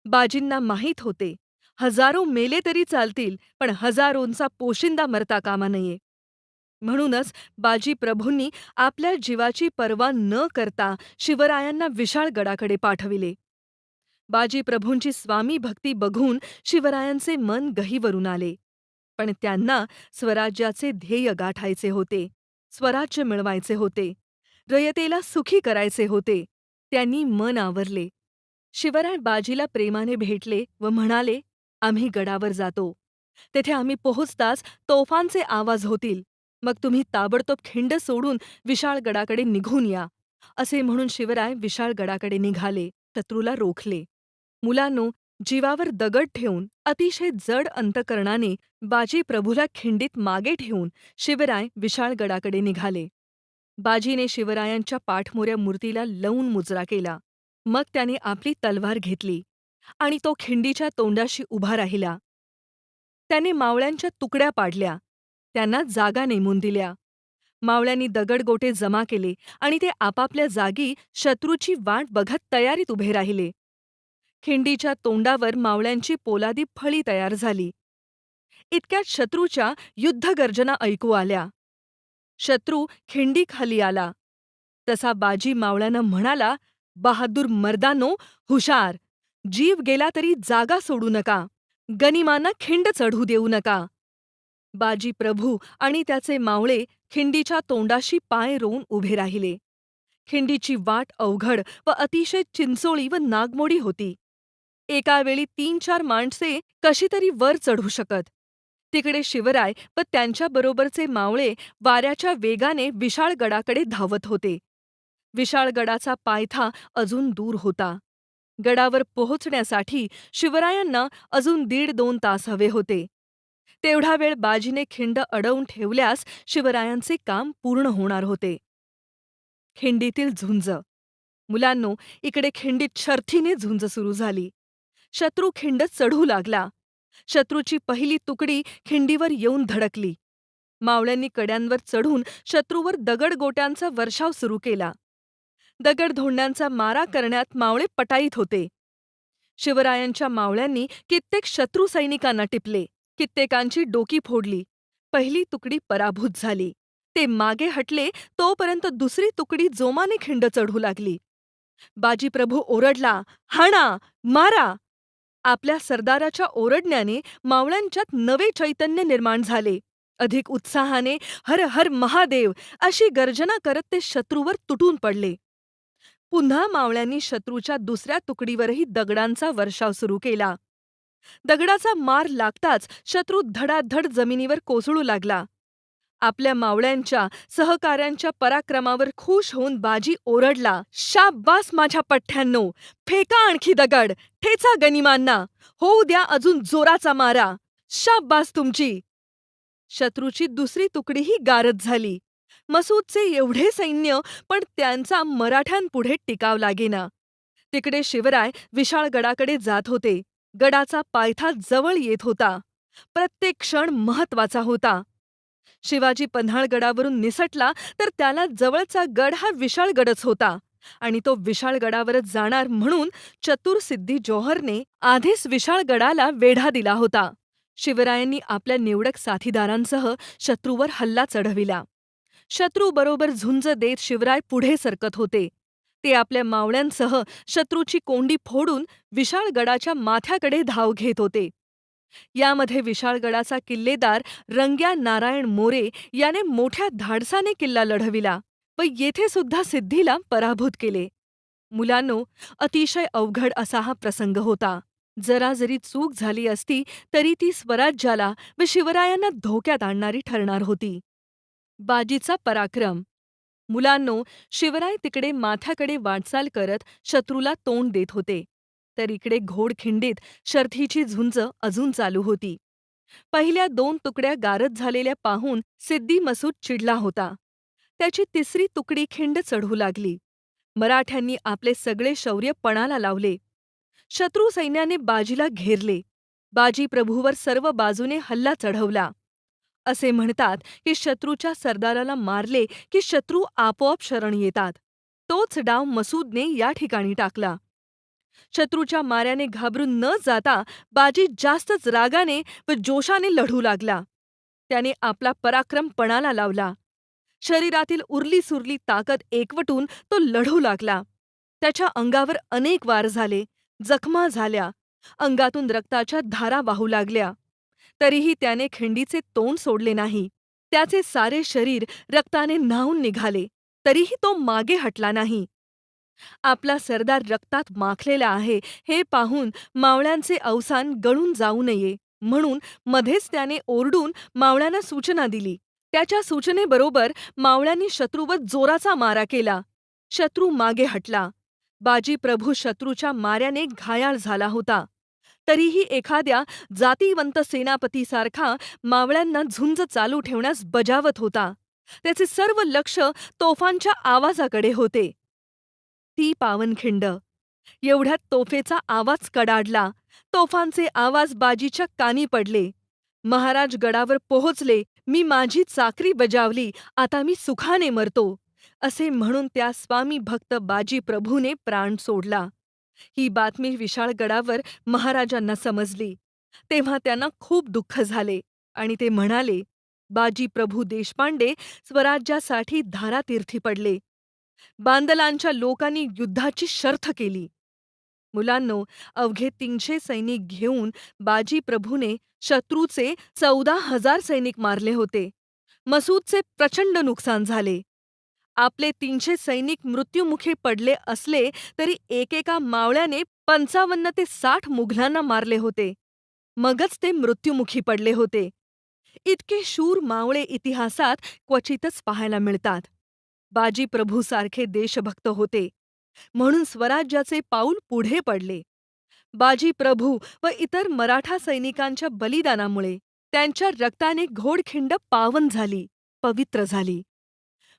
बाजींना माहीत होते, हजारो मेले तरी चालतील, पण हजारोंचा पोशिंदा मरता कामा नये. म्हणूनच बाजी प्रभूंनी आपल्या जीवाची पर्वा न करता शिवरायांना विशाळगडाकडे पाठविले. बाजी प्रभूंची स्वामी भक्ती बघून शिवरायांचे मन गहिवरून आले. पण त्यांना स्वराज्याचे ध्येय गाठायचे होते. स्वराज्य मिळवायचे होते. रयतेला सुखी करायचे होते. त्यांनी मन आवरले. शिवराय बाजीला प्रेमाने भेटले व म्हणाले, आम्ही गडावर जातो. तेथे आम्ही पोहोचताच तोफांचे आवाज होतील. मग तुम्ही ताबडतोब खिंड सोडून विशाळगडाकडे निघून या. असे म्हणून शिवराय विशाळगडाकडे निघाले. शत्रूला रोखले. मुलांनो, जीवावर दगड ठेवून अतिशय जड अंतकरणाने बाजी प्रभूला खिंडीत मागे ठेवून शिवराय विशाळगडाकडे निघाले. बाजीने शिवरायांच्या पाठमोऱ्या मूर्तीला लवून मुजरा केला. मग त्याने आपली तलवार घेतली आणि तो खिंडीच्या तोंडाशी उभा राहिला. त्याने मावळ्यांच्या तुकड्या पाडल्या. त्यांना जागा नेमून दिल्या. मावळ्यांनी दगडगोटे जमा केले आणि ते आपापल्या जागी शत्रूची वाट बघत तयारीत उभे राहिले. खिंडीच्या तोंडावर मावळ्यांची पोलादी फळी तयार झाली. इतक्यात शत्रूच्या युद्धगर्जना ऐकू आल्या. शत्रू खिंडीखाली आला. तसा बाजी मावळ्यानं म्हणाला, बहादूर मर्दानो, हुशार! जीव गेला तरी जागा सोडू नका. गनिमांना खिंड चढू देऊ नका. बाजी प्रभू आणि त्याचे मावळे खिंडीच्या तोंडाशी पाय रोवून उभे राहिले. खिंडीची वाट अवघड व अतिशय चिंचोळी व नागमोडी होती. एका वेळी 3-4 माणसे कशी तरी वर चढू शकत. तिकडे शिवराय व त्यांच्याबरोबरचे मावळे वाऱ्याच्या वेगाने विशाळगडाकडे धावत होते. विशाळगडाचा पायथा अजून दूर होता. गडावर पोहोचण्यासाठी शिवरायांना अजून 1.5-2 तास हवे होते. तेवढा वेळ बाजीने खिंड अडवून ठेवल्यास शिवरायांचे काम पूर्ण होणार होते. खिंडीतील झुंज. मुलांनो, इकडे खिंडीत शर्थीने झुंज सुरू झाली. शत्रू खिंड चढू लागला. शत्रूची पहिली तुकडी खिंडीवर येऊन धडकली. मावळ्यांनी कड्यांवर चढून शत्रूवर दगडगोट्यांचा वर्षाव सुरू केला. दगडधोंड्यांचा मारा करण्यात मावळे पटाईत होते. शिवरायांच्या मावळ्यांनी कित्येक शत्रू सैनिकांना टिपले. कित्येकांची डोकी फोडली. पहिली तुकडी पराभूत झाली. ते मागे हटले तोपर्यंत दुसरी तुकडी जोमाने खिंड चढू लागली. बाजीप्रभू ओरडला, हाणा, मारा! आपल्या सरदाराच्या ओरडण्याने मावळ्यांच्यात नवे चैतन्य निर्माण झाले. अधिक उत्साहाने हर हर महादेव अशी गर्जना करत ते शत्रूवर तुटून पडले. पुन्हा मावळ्यांनी शत्रूच्या दुसऱ्या तुकडीवरही दगडांचा वर्षाव सुरू केला. दगडाचा मार लागताच शत्रू धडाधड जमिनीवर कोसळू लागला. आपल्या मावळ्यांच्या सहकाऱ्यांच्या पराक्रमावर खुश होऊन बाजी ओरडला, शाब्बास माझ्या पठ्ठ्यांनो! फेका आणखी दगड, ठेचा गनिमांना, होऊ द्या अजून जोराचा मारा. शाब्बास तुमची! शत्रूची दुसरी तुकडीही गारद झाली. मसूदचे एवढे सैन्य, पण त्यांचा मराठ्यांपुढे टिकाव लागेना. तिकडे शिवराय विशाळगडाकडे जात होते. गडाचा पायथा जवळ येत होता. प्रत्येक क्षण महत्वाचा होता. शिवाजी पन्हाळगडावरून निसटला तर त्याला जवळचा गड हा विशाळगडच होता आणि तो विशाळगडावरच जाणार म्हणून चतुर सिद्धी जौहरने आधीच विशाळगडाला वेढा दिला होता. शिवरायांनी आपल्या निवडक साथीदारांसह शत्रूवर हल्ला चढविला. शत्रूबरोबर झुंज देत शिवराय पुढे सरकत होते. ते आपल्या मावळ्यांसह शत्रूची कोंडी फोडून विशाळगडाच्या माथ्याकडे धाव घेत होते. यामध्ये विशाळगडाचा किल्लेदार रंग्या नारायण मोरे याने मोठ्या धाडसाने किल्ला लढविला. व येथे सुद्धा सिद्धीला पराभूत केले. मुलांनो, अतिशय अवघड असा हा प्रसंग होता. जरा जरी चूक झाली असती तरी ती स्वराज्याला व शिवरायांना धोक्यात आणणारी ठरणार होती. बाजीचा पराक्रम. मुलांनो, शिवराय तिकडे माथ्याकडे वाटचाल करत शत्रूला तोंड देत होते, तर इकडे घोडखिंडीत शर्थीची झुंज अजून चालू होती. पहिल्या 2 तुकड्या गारद झालेल्या पाहून सिद्दी मसूद चिडला होता. त्याची 3री तुकडी खिंड चढू लागली. मराठ्यांनी आपले सगळे शौर्य पणाला लावले. शत्रू सैन्याने बाजीला घेरले. बाजी प्रभूवर सर्व बाजूने हल्ला चढवला. असे म्हणतात की शत्रूच्या सरदाराला मारले की शत्रू आपोआप शरण येतात. तोच डाव मसूदने या ठिकाणी टाकला. शत्रूच्या माऱ्याने घाबरून न जाता बाजी जास्तच रागाने व जोशाने लढू लागला. त्याने आपला पराक्रम पणाला लावला. शरीरातील उरली-सुरली ताकद एकवटून तो लढू लागला. त्याच्या अंगावर अनेक वार झाले, जखमा झाल्या, अंगातून रक्ताच्या धारा वाहू लागल्या. तरीही त्याने खिंडीचे तोंड सोडले नाही. त्याचे सारे शरीर रक्ताने न्हाऊन निघाले, तरीही तो मागे हटला नाही. आपला सरदार रक्तात माखलेला आहे हे पाहून मावळ्यांचे अवसान गळून जाऊ नये म्हणून मध्येच त्याने ओरडून मावळ्यांना सूचना दिली. त्याच्या सूचनेबरोबर मावळ्यांनी शत्रूवर जोराचा मारा केला. शत्रू मागे हटला. बाजी प्रभू शत्रूच्या माऱ्याने घायाळ झाला होता. तरीही एखाद्या जातीवंत सेनापतीसारखा मावळ्यांना झुंज चालू ठेवण्यास बजावत होता. त्याचे सर्व लक्ष तोफांच्या आवाजाकडे होते. ती पावनखिंड. एवढ्यात तोफेचा आवाज कडाडला. तोफांचे आवाज बाजीच्या कानी पडले. महाराज गडावर पोहोचले. मी माझी चाकरी बजावली. आता मी सुखाने मरतो, असे म्हणून त्या स्वामी भक्त बाजी प्रभूने प्राण सोडला. ही बातमी विशाळगडावर महाराजांना समजली. तेव्हा त्यांना खूप दुःख झाले आणि ते म्हणाले, बाजी प्रभू देशपांडे स्वराज्यासाठी धारातीर्थी पडले. बांदलांच्या लोकांनी युद्धाची शर्थ केली. मुलांनो, अवघे 300 सैनिक घेऊन बाजी प्रभूने शत्रूचे 14,000 सैनिक मारले होते. मसूदचे प्रचंड नुकसान झाले. आपले 300 सैनिक मृत्युमुखी पडले असले तरी एकेका मावळ्याने 55 ते 60 मुघलांना मारले होते. मगच ते मृत्युमुखी पडले होते. इतके शूर मावळे इतिहासात क्वचितच पाहायला मिळतात. बाजी प्रभूसारखे देशभक्त होते म्हणून स्वराज्याचे पाऊल पुढे पडले. बाजी प्रभू व इतर मराठा सैनिकांच्या बलिदानामुळे त्यांच्या रक्ताने घोडखिंड पावन झाली, पवित्र झाली.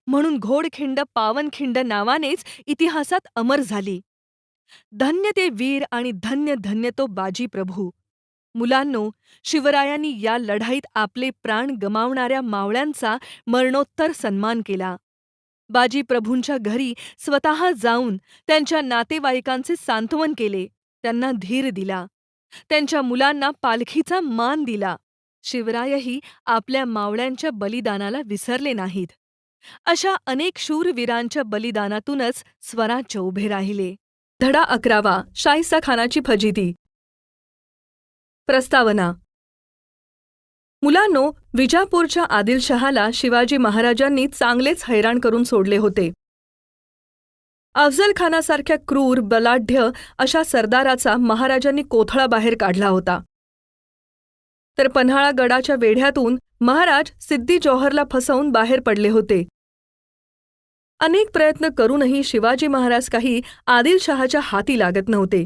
म्हणून घोडखिंड पावनखिंड नावानेच इतिहासात अमर झाली. धन्य ते वीर आणि धन्य धन्य तो बाजी प्रभू. मुलांनो, शिवरायांनी या लढाईत आपले प्राण गमावणाऱ्या मावळ्यांचा मरणोत्तर सन्मान केला. बाजी प्रभूंच्या घरी स्वतः जाऊन त्यांच्या नातेवाईकांचे सांत्वन केले, त्यांना धीर दिला. त्यांच्या मुलांना पालखीचा मान दिला. शिवरायही आपल्या मावळ्यांच्या बलिदानाला विसरले नाहीत. अशा अनेक शूरवीरांच्या बलिदानातूनच स्वराज्य उभे राहिले. धडा 11. शाहिस्ता खानाची फजिती. प्रस्तावना. मुलांनो, विजापूरच्या आदिलशहाला शिवाजी महाराजांनी चांगलेच हैराण करून सोडले होते. अफझल खानासारख्या क्रूर, बलाढ्य अशा सरदाराचा महाराजांनी कोथळा बाहेर काढला होता. तर पन्हाळा गडाच्या वेढ्यातून महाराज सिद्दी जौहरला फसवून बाहेर पडले होते. अनेक प्रयत्न करूनही शिवाजी महाराज काही आदिलशहाच्या हाती लागत नव्हते.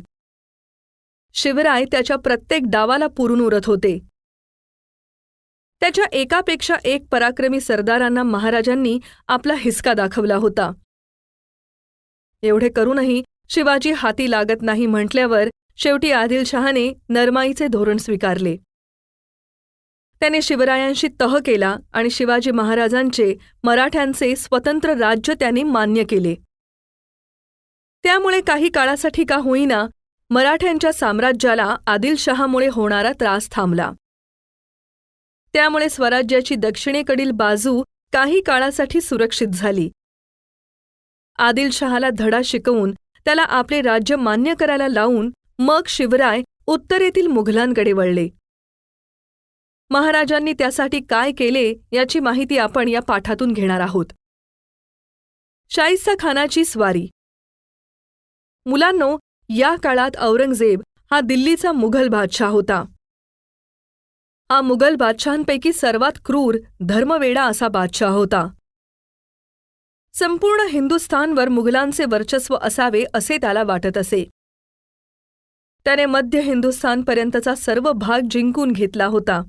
शिवराय त्याच्या प्रत्येक डावाला पुरून उरत होते. त्याच्या एकापेक्षा एक पराक्रमी सरदारांना महाराजांनी आपला हिसका दाखवला होता. एवढे करूनही शिवाजी हाती लागत नाही म्हटल्यावर शेवटी आदिलशहाने नरमाईचे धोरण स्वीकारले. त्याने शिवरायांशी तह केला आणि शिवाजी महाराजांचे मराठ्यांचे स्वतंत्र राज्य त्याने मान्य केले. त्यामुळे काही काळासाठी का होईना मराठ्यांच्या साम्राज्याला आदिलशहामुळे होणारा त्रास थांबला. त्यामुळे स्वराज्याची दक्षिणेकडील बाजू काही काळासाठी सुरक्षित झाली. आदिलशहाला धडा शिकवून त्याला आपले राज्य मान्य करायला लावून मग शिवराय उत्तरेतील मुघलांकडे वळले. महाराजांनी त्यासाठी काय केले याची माहिती आपण या पाठातून घेणार आहोत. शाहिस्ता खानाची स्वारी. मुलांनो, या काळात औरंगजेब हा दिल्लीचा मुघल बादशाह होता. हा मुघल बादशहांपैकी सर्वात क्रूर, धर्मवेडा असा बादशाह होता. संपूर्ण हिंदुस्थानवर मुघलांचे वर्चस्व असावे असे त्याला वाटत असे. त्याने मध्य हिंदुस्थानपर्यंतचा सर्व भाग जिंकून घेतला होता.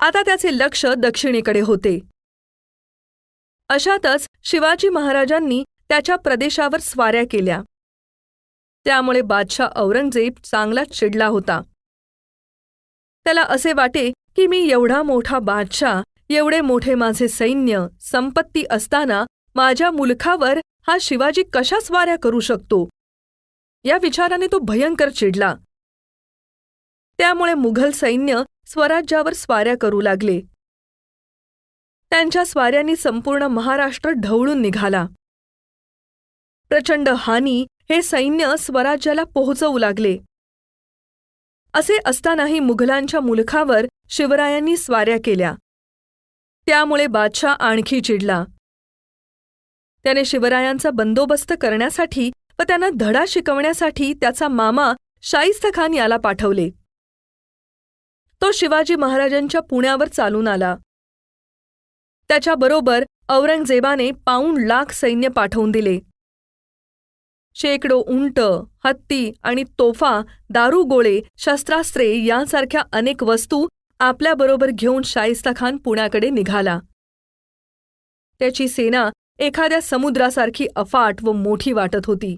आता त्याचे लक्ष दक्षिणेकडे होते. अशातच शिवाजी महाराजांनी त्याच्या प्रदेशावर स्वाऱ्या केल्या. त्यामुळे बादशाह औरंगजेब चांगलाच चिडला होता. त्याला असे वाटे की मी एवढा मोठा बादशाह, एवढे मोठे माझे सैन्य, संपत्ती असताना माझ्या मुलखावर हा शिवाजी कशा स्वाऱ्या करू शकतो. या विचाराने तो भयंकर चिडला. त्यामुळे मुघल सैन्य स्वराज्यावर स्वाऱ्या करू लागले. त्यांच्या स्वाऱ्यांनी संपूर्ण महाराष्ट्र ढवळून निघाला. प्रचंड हानी हे सैन्य स्वराज्याला पोहोचवू लागले. असे असतानाही मुघलांच्या मुलखावर शिवरायांनी स्वाऱ्या केल्या. त्यामुळे बादशाह आणखी चिडला. त्याने शिवरायांचा बंदोबस्त करण्यासाठी व त्यांना धडा शिकवण्यासाठी त्याचा मामा शाहिस्ता खान याला पाठवले. तो शिवाजी महाराजांच्या पुण्यावर चालून आला. त्याच्याबरोबर औरंगजेबाने 2,50,000 सैन्य पाठवून दिले. शेकडो उंट, हत्ती आणि तोफा, दारुगोळे, शस्त्रास्त्रे यांसारख्या अनेक वस्तू आपल्याबरोबर घेऊन शाहिस्ता खान पुण्याकडे निघाला. त्याची सेना एखाद्या समुद्रासारखी अफाट व मोठी वाटत होती.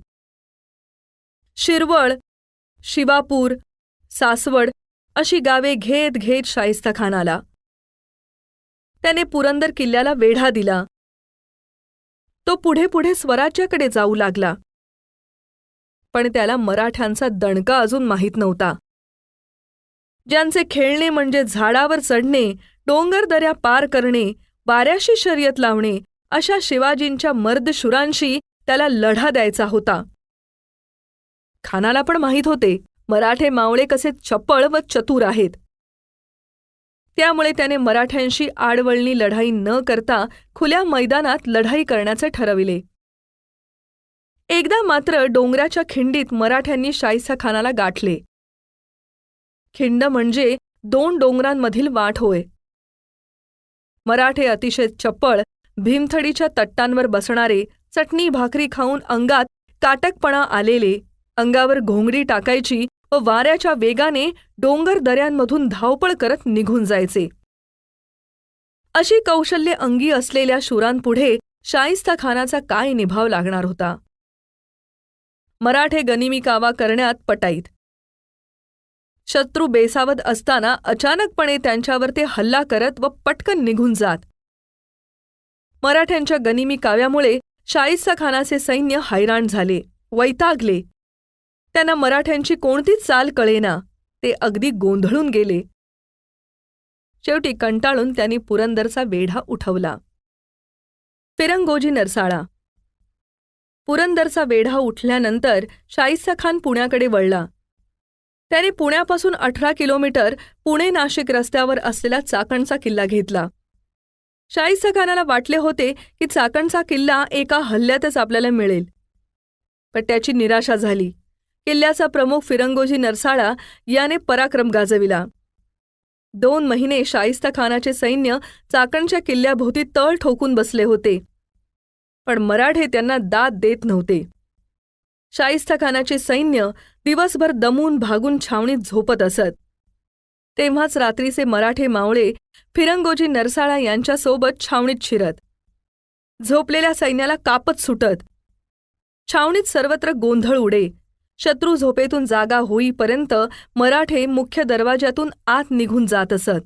शिरवळ, शिवापूर, सासवड अशी गावे घेत घेत शाहिस्ता खान आला. त्याने पुरंदर किल्ल्याला वेढा दिला. तो पुढे पुढे स्वराज्याकडे जाऊ लागला. पण त्याला मराठ्यांचा दणका अजून माहीत नव्हता. ज्यांचे खेळणे म्हणजे झाडावर चढणे, डोंगरदऱ्या पार करणे, वाऱ्याशी शर्यत लावणे, अशा शिवाजींच्या मर्दशुरांशी त्याला लढा द्यायचा होता. खानाला पण माहीत होते मराठे मावळे कसे चपळ व चतुर आहेत. त्यामुळे त्याने मराठ्यांशी आडवळणी लढाई न करता खुल्या मैदानात लढाई करण्याचे ठरविले. एकदा मात्र डोंगराच्या खिंडीत मराठ्यांनी शाहिस्ता खानाला गाठले. खिंड म्हणजे 2 डोंगरांमधील वाट होय. मराठे अतिशय चपळ, भीमथडीच्या तट्टांवर बसणारे, चटणी भाकरी खाऊन अंगात काटकपणा आलेले, अंगावर घोंगडी टाकायची व वाऱ्याच्या वेगाने डोंगर दऱ्यांमधून धावपळ करत निघून जायचे. अशी कौशल्ये अंगी असलेल्या शूरांपुढे शाहिस्ता खानाचा काय निभाव लागणार होता. मराठे गनिमी कावा करण्यात पटाईत. शत्रू बेसावध असताना अचानकपणे त्यांच्यावर ते हल्ला करत व पटकन निघून जात. मराठ्यांच्या गनिमी काव्यामुळे शाहिस्ता खानाचे सैन्य हैराण झाले, वैतागले. त्यांना मराठ्यांची कोणतीच चाल कळेना. ते अगदी गोंधळून गेले. शेवटी कंटाळून त्यांनी पुरंदरचा वेढा उठवला. फिरंगोजी नरसाळा. पुरंदरचा वेढा उठल्यानंतर शाहिस्ता खान पुण्याकडे वळला. त्याने पुण्यापासून 18 किलोमीटर पुणे नाशिक रस्त्यावर असलेला चाकणचा किल्ला घेतला. शाहिस्ता खानाला वाटले होते की चाकणचा किल्ला एका हल्ल्यातच आपल्याला मिळेल. पण त्याची निराशा झाली. किल्ल्याचा प्रमुख फिरंगोजी नरसाळा याने पराक्रम गाजविला. 2 महिने शाहिस्ता खानाचे सैन्य चाकणच्या किल्ल्याभोवती तळ ठोकून बसले होते. पण मराठे त्यांना दाद देत नव्हते. शाहिस्ता खानाचे सैन्य दिवसभर दमून भागून छावणीत झोपत असत. तेव्हाच रात्रीचे मराठे मावळे फिरंगोजी नरसाळा यांच्यासोबत छावणीत शिरत. झोपलेल्या सैन्याला कापत सुटत. छावणीत सर्वत्र गोंधळ उडे. शत्रू झोपेतून जागा होईपर्यंत मराठे मुख्य दरवाजातून आत निघून जात असत.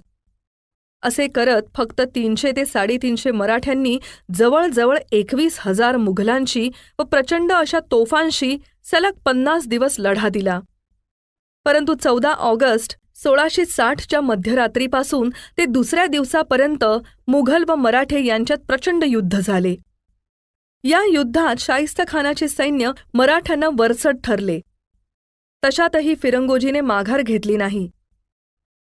असे करत फक्त 300 ते 350 मराठ्यांनी जवळजवळ 21,000 मुघलांशी व प्रचंड अशा तोफांशी सलग 50 दिवस लढा दिला. परंतु 14 ऑगस्ट 1660च्या मध्यरात्रीपासून ते दुसऱ्या दिवसापर्यंत मुघल व मराठे यांच्यात प्रचंड युद्ध झाले. या युद्धात शाहिस्ता खानाचे सैन्य मराठ्यांना वरचढ ठरले. तशातही फिरंगोजीने माघार घेतली नाही.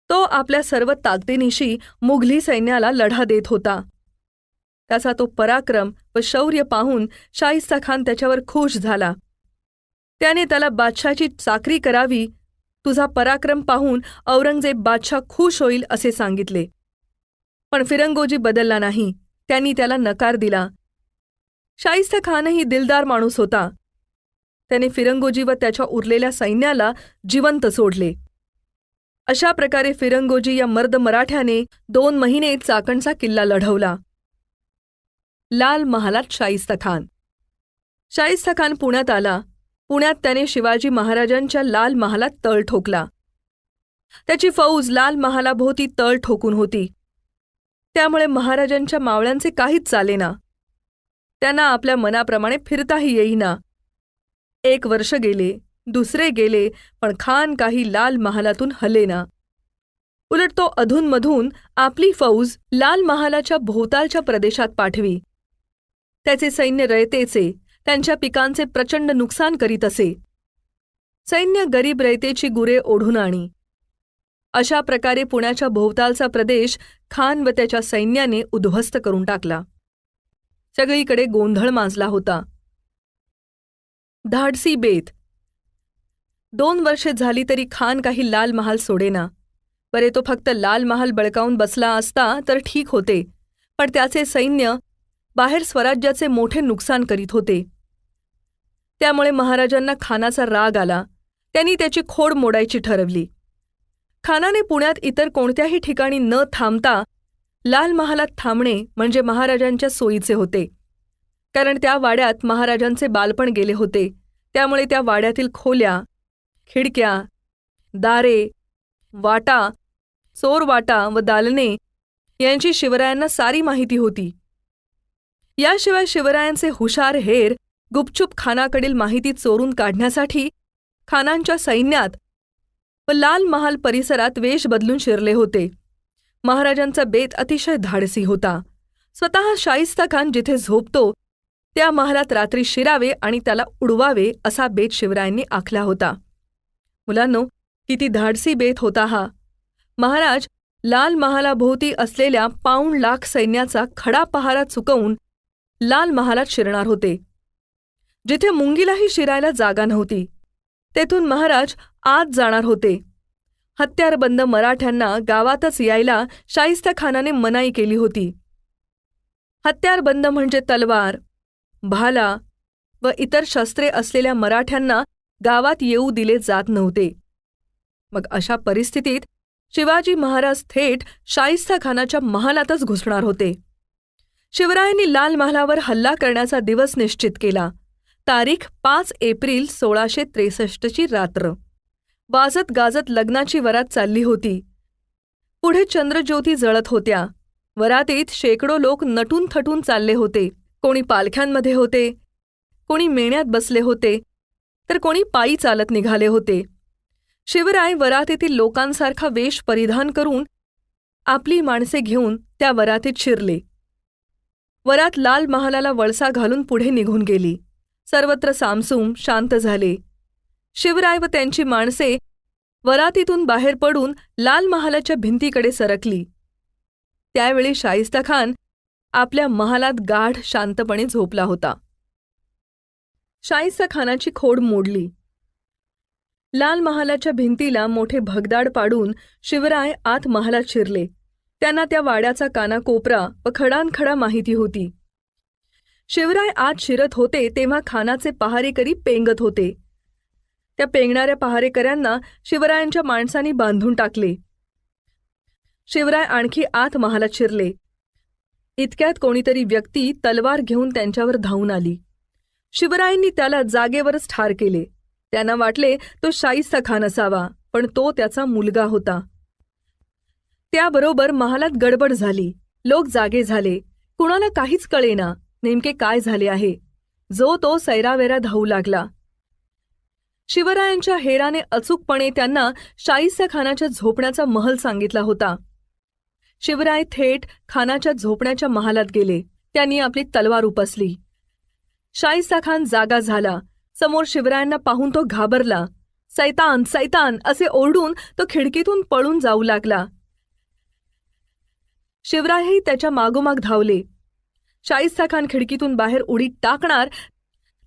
तो आपल्या सर्व ताकदीनिशी मुघली सैन्याला लढा देत होता. त्याचा तो पराक्रम व शौर्य पाहून शाहिस्ता खान त्याच्यावर खुश झाला. त्याने त्याला बादशाची चाकरी करावी. तुझा पराक्रम पाहून औरंगजेब बादशाह खुश होईल असे सांगितले. पण फिरंगोजी बदलला नाही. त्यांनी त्याला नकार दिला. शाहिस्ता खानही दिलदार माणूस होता. त्याने फिरंगोजी व त्याच्या उरलेल्या सैन्याला जिवंत सोडले. अशा प्रकारे फिरंगोजी या मर्द मराठ्याने 2 महिने चाकणचा किल्ला लढवला. लाल महालात शाहिस्ता खान. शाहिस्ता खान पुण्यात आला. पुण्यात त्याने शिवाजी महाराजांच्या लाल महालात तळ ठोकला. त्याची फौज लाल महालाभोवती तळ ठोकून होती. त्यामुळे महाराजांच्या मावळ्यांचे काहीच चालेना. त्यांना आपल्या मनाप्रमाणे फिरताही येईना. 1 वर्ष गेले, दुसरे गेले, पण खान काही लाल महालातून हलेना. उलट तो अधूनमधून आपली फौज लाल महालाच्या भोवतालच्या प्रदेशात पाठवी. त्याचे सैन्य रयतेचे, त्यांच्या पिकांचे प्रचंड नुकसान करीत असे. सैन्य गरीब रयतेची गुरे ओढून आणी. अशा प्रकारे पुण्याच्या भोवतालचा प्रदेश खान व त्याच्या सैन्याने उद्ध्वस्त करून टाकला. सगळीकडे गोंधळ माजला होता. धाडसी बेत. 2 वर्षे झाली तरी खान काही लाल महाल सोडेना. बरे, तो फक्त लाल महाल बळकावून बसला असता तर ठीक होते, पण त्याचे सैन्य बाहेर स्वराज्याचे मोठे नुकसान करीत होते. त्यामुळे महाराजांना खानाचा राग आला. त्यांनी त्याची खोड मोडायची ठरवली. खानाने पुण्यात इतर कोणत्याही ठिकाणी न थांबता लाल महालात थांबणे म्हणजे महाराजांच्या सोयीचे होते. कारण त्या वाड्यात महाराजांचे बालपण गेले होते. त्यामुळे त्या वाड्यातील खोल्या, खिडक्या, दारे, वाटा, चोरवाटा व दालने यांची शिवरायांना सारी माहिती होती. याशिवाय शिवरायांचे हुशार हेर गुपचूप खानाकडील माहिती चोरून काढण्यासाठी खानांच्या सैन्यात व लाल महाल परिसरात वेश बदलून शिरले होते. महाराजांचा बेत अतिशय धाडसी होता. स्वतः शाहिस्ता खान जिथे झोपतो त्या महालात रात्री शिरावे आणि त्याला उडवावे असा बेत शिवरायांनी आखला होता. मुलांनो, किती धाडसी बेत होता हा. महाराज लाल महालाभोवती असलेल्या 1.25 लाख सैन्याचा खडा पहारा चुकवून लाल महालात शिरणार होते. जिथे मुंगीलाही शिरायला जागा नव्हती तेथून महाराज आत जाणार होते. हत्यारबंद मराठ्यांना गावातच यायला शाहिस्ता खानाने मनाई केली होती. हत्यारबंद म्हणजे तलवार, भाला व इतर शस्त्रे असलेल्या मराठ्यांना गावात येऊ दिले जात नव्हते. मग अशा परिस्थितीत शिवाजी महाराज थेट शाहिस्ता खानाच्या महालातच घुसणार होते. शिवरायांनी लाल महालावर हल्ला करण्याचा दिवस निश्चित केला. तारीख 5 एप्रिल 1663ची रात्र. वाजत गाजत लग्नाची वरात चालली होती. पुढे चंद्रज्योती जळत होत्या. वरातीत शेकडो लोक नटून थटून चालले होते. कोणी पालख्यांमध्ये होते, कोणी मेण्यात बसले होते, तर कोणी पायी चालत निघाले होते. शिवराय वरातीतील लोकांसारखा वेश परिधान करून आपली माणसे घेऊन त्या वरातीत शिरले. वरात लाल महालाला वळसा घालून पुढे निघून गेली. सर्वत्र सामसूम शांत झाले. शिवराय व त्यांची माणसे वरातीतून बाहेर पडून लाल महालाच्या भिंतीकडे सरकली. त्यावेळी शाहिस्ता खान आपल्या महालात गाढ शांतपणे झोपला होता. शाहिस्ता खानाची खोड मोडली. लाल महालाच्या भिंतीला मोठे भगदाड पाडून शिवराय आत महालात शिरले. त्यांना त्या वाड्याचा कानाकोपरा व खडानखडा माहिती होती. शिवराय आत शिरत होते तेव्हा खानाचे पहारेकरी पेंगत होते. त्या पेंगणाऱ्या पहारेकऱ्यांना शिवरायांच्या माणसांनी बांधून टाकले. शिवराय आणखी आत महालात शिरले. इतक्यात कोणीतरी व्यक्ती तलवार घेऊन त्यांच्यावर धावून आली. शिवरायांनी त्याला जागेवरच ठार केले. त्यांना वाटले तो शाहिस्ता खान असावा, पण तो त्याचा मुलगा होता. त्याबरोबर महालात गडबड झाली. लोक जागे झाले. कुणाला काहीच कळेना नेमके काय झाले आहे. जो तो सैरावेरा धावू लागला. शिवरायांच्या हेराने अचूकपणे त्यांना शाहिस्ता खानाच्या झोपण्याचा महल सांगितला होता. शिवराय थेट खानाच्या झोपण्याच्या महालात गेले. त्यांनी आपली तलवार उपसली. शाहिस्ता खान जागा झाला. समोर शिवरायांना पाहून तो घाबरला. सैतान सैतान असे ओरडून तो खिडकीतून पळून जाऊ लागला. शिवरायही त्याच्या मागोमाग धावले. शाहिस्ता खान खिडकीतून बाहेर उडी टाकणार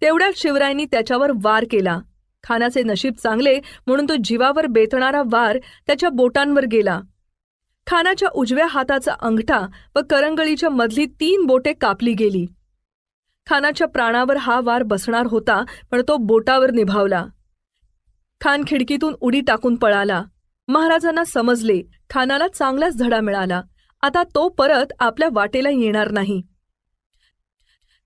तेवढ्यात शिवरायांनी त्याच्यावर वार केला. खानाचे नशीब चांगले म्हणून तो जीवावर बेतणारा वार त्याच्या बोटांवर गेला. खानाच्या उजव्या हाताचा अंगठा व करंगळीच्या मधली 3 बोटे कापली गेली. खानाच्या प्राणावर हा वार बसणार होता, पण तो बोटावर निभावला. खान खिडकीतून उडी टाकून पळाला. महाराजांना समजले खानाला चांगलाच धडा मिळाला. आता तो परत आपल्या वाटेला येणार नाही.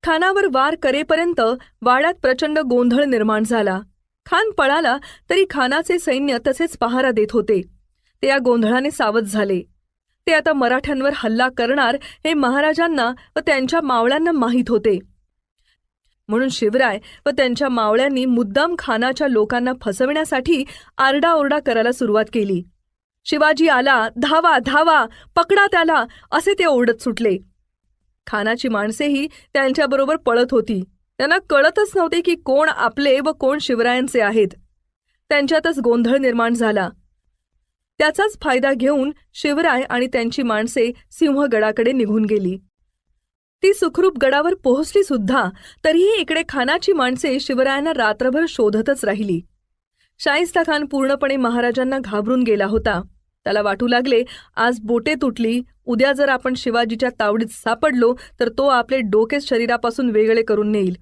खानावर वार करेपर्यंत वाड्यात प्रचंड गोंधळ निर्माण झाला. खान पळाला तरी खानाचे सैन्य तसेच पहारा देत होते. ते या गोंधळाने सावध झाले. ते आता मराठ्यांवर हल्ला करणार हे महाराजांना व त्यांच्या मावळ्यांना माहीत होते. म्हणून शिवराय व त्यांच्या मावळ्यांनी मुद्दाम खानाच्या लोकांना फसविण्यासाठी आरडाओरडा करायला सुरुवात केली. शिवाजी आला, धावा धावा, पकडा त्याला, असे ते ओरडत सुटले. खानाची माणसेही त्यांच्याबरोबर पळत होती. त्यांना कळतच नव्हते की कोण आपले व कोण शिवरायांचे आहेत. त्यांच्यातच गोंधळ निर्माण झाला. त्याचाच फायदा घेऊन शिवराय आणि त्यांची माणसे सिंहगडाकडे निघून गेली. ती सुखरूप गडावर पोहोचली सुद्धा, तरीही इकडे खानाची माणसे शिवरायांना रात्रभर शोधतच राहिली. शाहिस्ता खान पूर्णपणे महाराजांना घाबरून गेला होता. त्याला वाटू लागले, आज बोटे तुटली, उद्या जर आपण शिवाजीच्या तावडीत सापडलो तर तो आपले डोके शरीरापासून वेगळे करून नेईल.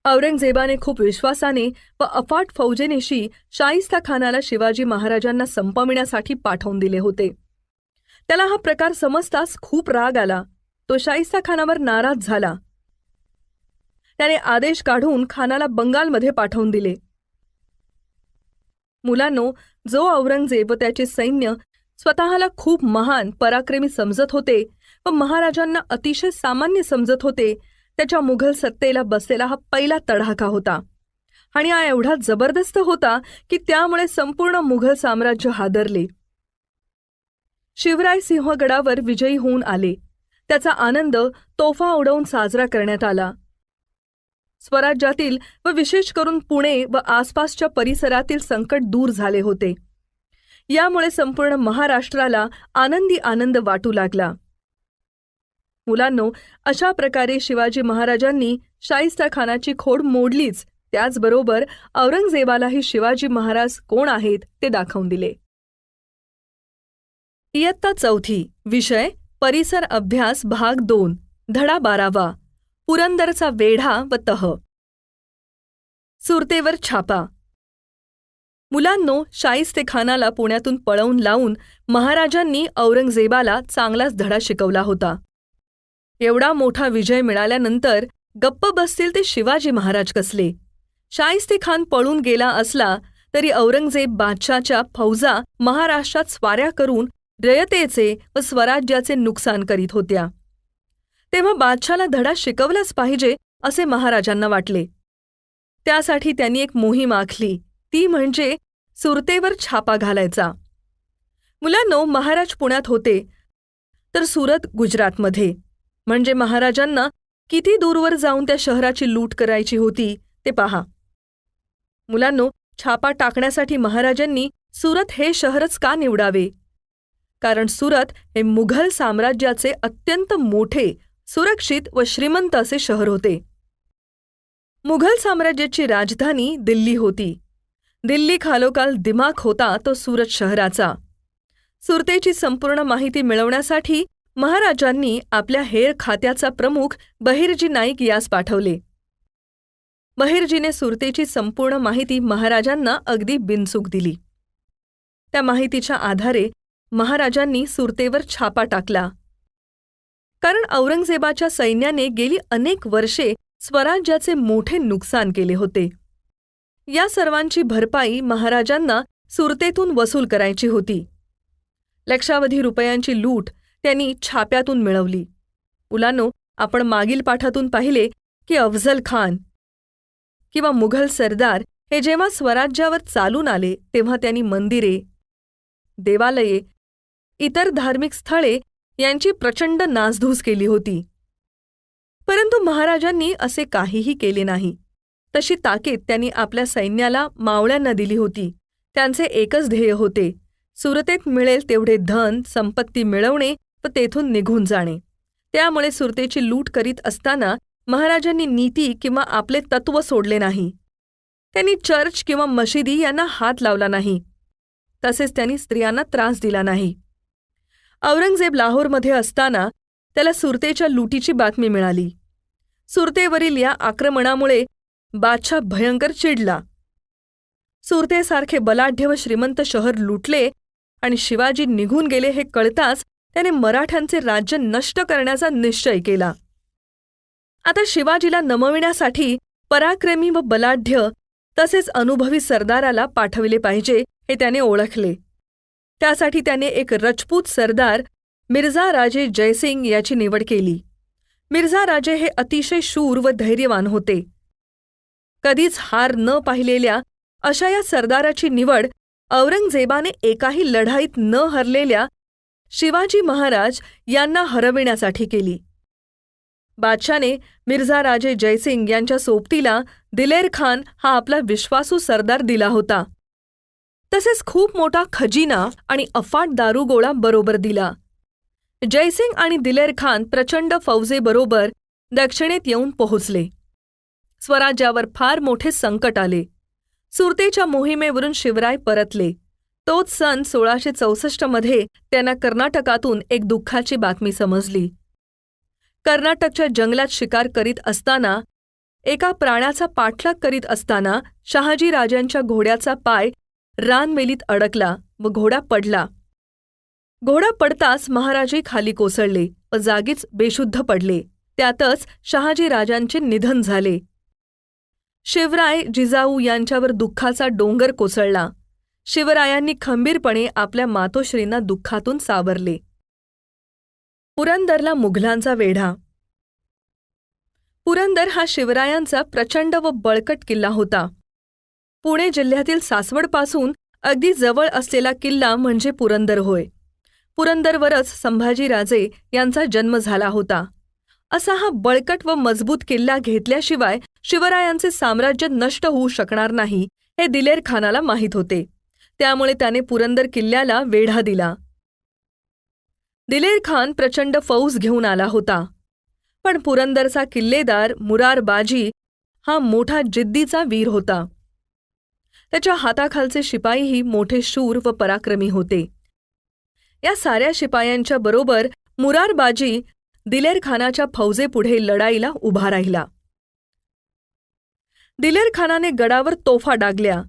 औरंगजेबाने खूप विश्वासाने व अफाट फौजेनेशी शाहिस्ता खानाला शिवाजी महाराजांना संपविण्यासाठी पाठवून दिले होते. त्याला हा प्रकार समजताच खूप राग आला. तो शाहिस्ता खानावर नाराज झाला. त्याने आदेश काढून खानाला बंगालमध्ये पाठवून दिले. मुलांनो, जो औरंगजेब व त्याचे सैन्य स्वतःला खूप महान पराक्रमी समजत होते व महाराजांना अतिशय सामान्य समजत होते, त्याच्या मुघल सत्तेला बसलेला हा पहिला तडाखा होता. आणि हा एवढा जबरदस्त होता की त्यामुळे संपूर्ण मुघल साम्राज्य हादरले. शिवराय सिंहगडावर विजयी होऊन आले. त्याचा आनंद तोफा उडवून साजरा करण्यात आला. स्वराज्यातील व विशेष करून पुणे व आसपासच्या परिसरातील संकट दूर झाले होते. यामुळे संपूर्ण महाराष्ट्राला आनंदी आनंद वाटू लागला. मुलांनो, अशा प्रकारे शिवाजी महाराजांनी शाहिस्ता खानाची खोड मोडलीच, त्याचबरोबर औरंगजेबालाही शिवाजी महाराज कोण आहेत ते दाखवून दिले. इयत्ता 4 विषय परिसर अभ्यास भाग 2 धडा 12 पुरंदरचा वेढा व तह. सुरतेवर छापा. मुलांनो, शाहिस्तेखानाला पुण्यातून पळवून लावून महाराजांनी औरंगजेबाला चांगलाच धडा शिकवला होता. एवढा मोठा विजय मिळाल्यानंतर गप्प बसतील ते शिवाजी महाराज कसले. शाहिस्तेखान पळून गेला असला तरी औरंगजेब बादशाच्या फौजा महाराष्ट्रात स्वाऱ्या करून रयतेचे व स्वराज्याचे नुकसान करीत होत्या. तेव्हा बादशाला धडा शिकवलाच पाहिजे असे महाराजांना वाटले. त्यासाठी त्यांनी एक मोहीम आखली, ती म्हणजे सुरतेवर छापा घालायचा. मुलांनो, महाराज पुण्यात होते तर सुरत गुजरातमध्ये. म्हणजे महाराजांना किती दूरवर जाऊन त्या शहराची लूट करायची होती ते पहा. मुलांनो, छापा टाकण्यासाठी महाराजांनी सुरत हे शहरच का निवडावे? कारण सुरत हे मुघल साम्राज्याचे अत्यंत मोठे, सुरक्षित व श्रीमंत असे शहर होते. मुघल साम्राज्याची राजधानी दिल्ली होती. दिल्ली खालोखाल दिमाग होता तो सुरत शहराचा. सुरतेची संपूर्ण माहिती मिळवण्यासाठी महाराजांनी आपल्या हेर खात्याचा प्रमुख बहिर्जी नाईक यास पाठवले. बहिर्जीने सुरतेची संपूर्ण माहिती महाराजांना अगदी बिनचूक दिली. त्या माहितीच्या आधारे महाराजांनी सुरतेवर छापा टाकला. कारण औरंगजेबाच्या सैन्याने गेली अनेक वर्षे स्वराज्याचे मोठे नुकसान केले होते. या सर्वांची भरपाई महाराजांना सुरतेतून वसूल करायची होती. लक्षावधी रुपयांची लूट त्यांनी छाप्यातून मिळवली. मुलांनो, आपण मागील पाठातून पाहिले की अफझल खान किंवा मुघल सरदार हे जेव्हा स्वराज्यावर चालून आले तेव्हा त्यांनी मंदिरे, देवालये, इतर धार्मिक स्थळे यांची प्रचंड नासधूस केली होती. परंतु महाराजांनी असे काहीही केले नाही. तशी ताकीद त्यांनी आपल्या सैन्याला मावळ्यांना दिली होती. त्यांचे एकच ध्येय होते, सुरतेत मिळेल तेवढे धन संपत्ती मिळवणे व तेथून निघून जाणे. त्यामुळे सुरतेची लूट करीत असताना महाराजांनी नीती किंवा आपले तत्त्व सोडले नाही. त्यांनी चर्च किंवा मशिदी यांना हात लावला नाही. तसेच त्यांनी स्त्रियांना त्रास दिला नाही. औरंगजेब लाहोरमध्ये असताना त्याला सुरतेच्या लुटीची बातमी मिळाली. सुरतेवरील या आक्रमणामुळे बादशाह भयंकर चिडला. सुरतेसारखे बलाढ्य व श्रीमंत शहर लुटले आणि शिवाजी निघून गेले हे कळताच त्याने मराठ्यांचे राज्य नष्ट करण्याचा निश्चय केला. आता शिवाजीला नमविण्यासाठी पराक्रमी व बलाढ्य तसेच अनुभवी सरदाराला पाठविले पाहिजे हे त्याने ओळखले. त्यासाठी त्याने एक रजपूत सरदार मिर्झा राजे जयसिंग याची निवड केली. मिर्झा राजे हे अतिशय शूर व धैर्यवान होते. कधीच हार न पाहिलेल्या अशा या सरदाराची निवड औरंगजेबाने एकाही लढाईत न हरलेल्या शिवाजी महाराज यांना हरविण्यासाठी केली. बादशाने मिर्झा राजे जयसिंग यांच्या सोबतीला दिलेर खान हा आपला विश्वासू सरदार दिला होता. तसेच खूप मोठा खजिना आणि अफाट दारुगोळा बरोबर दिला. जयसिंग आणि दिलेर खान प्रचंड फौजेबरोबर दक्षिणेत येऊन पोहोचले. स्वराज्यावर फार मोठे संकट आले. सुरतेच्या मोहिमेवरून शिवराय परतले. तोच सन 1664 मध्ये त्यांना कर्नाटकातून एक दुःखाची बातमी समजली. कर्नाटकच्या जंगलात शिकार करीत असताना एका प्राण्याचा पाठलाग करीत असताना शहाजीराजांच्या घोड्याचा पाय रानवेलीत अडकला व घोडा पडला. घोडा पडताच महाराजही खाली कोसळले व जागीच बेशुद्ध पडले. त्यातच शहाजीराजांचे निधन झाले. शिवराय जिजाऊ यांच्यावर दुःखाचा डोंगर कोसळला. शिवरायांनी खंबीरपणे आपल्या मातोश्रींना दुःखातून सावरले. पुरंदरला मुघलांचा वेढा. पुरंदर हा शिवरायांचा प्रचंड व बळकट किल्ला होता. पुणे जिल्ह्यातील सासवडपासून अगदी जवळ असलेला किल्ला म्हणजे पुरंदर होय. पुरंदरवरच संभाजीराजे यांचा जन्म झाला होता. असा हा बळकट व मजबूत किल्ला घेतल्याशिवाय शिवरायांचे साम्राज्य नष्ट होऊ शकणार नाही हे दिलेर खानाला माहीत होते. त्यामुळे त्याने पुरंदर किल्ल्याला वेढा दिला. दिलेर खान प्रचंड फौज घेऊन आला होता. पण पुरंदरचा किल्लेदार मुरार बाजी हा मोठा जिद्दीचा वीर होता. त्याच्या हाताखालचे शिपाईही मोठे शूर व पराक्रमी होते. या साऱ्या शिपायांच्या बरोबर मुरार बाजी दिलेर खानाच्या फौजेपुढे लढाईला उभा राहिला. दिलेर खानाने गडावर तोफा डागल्या.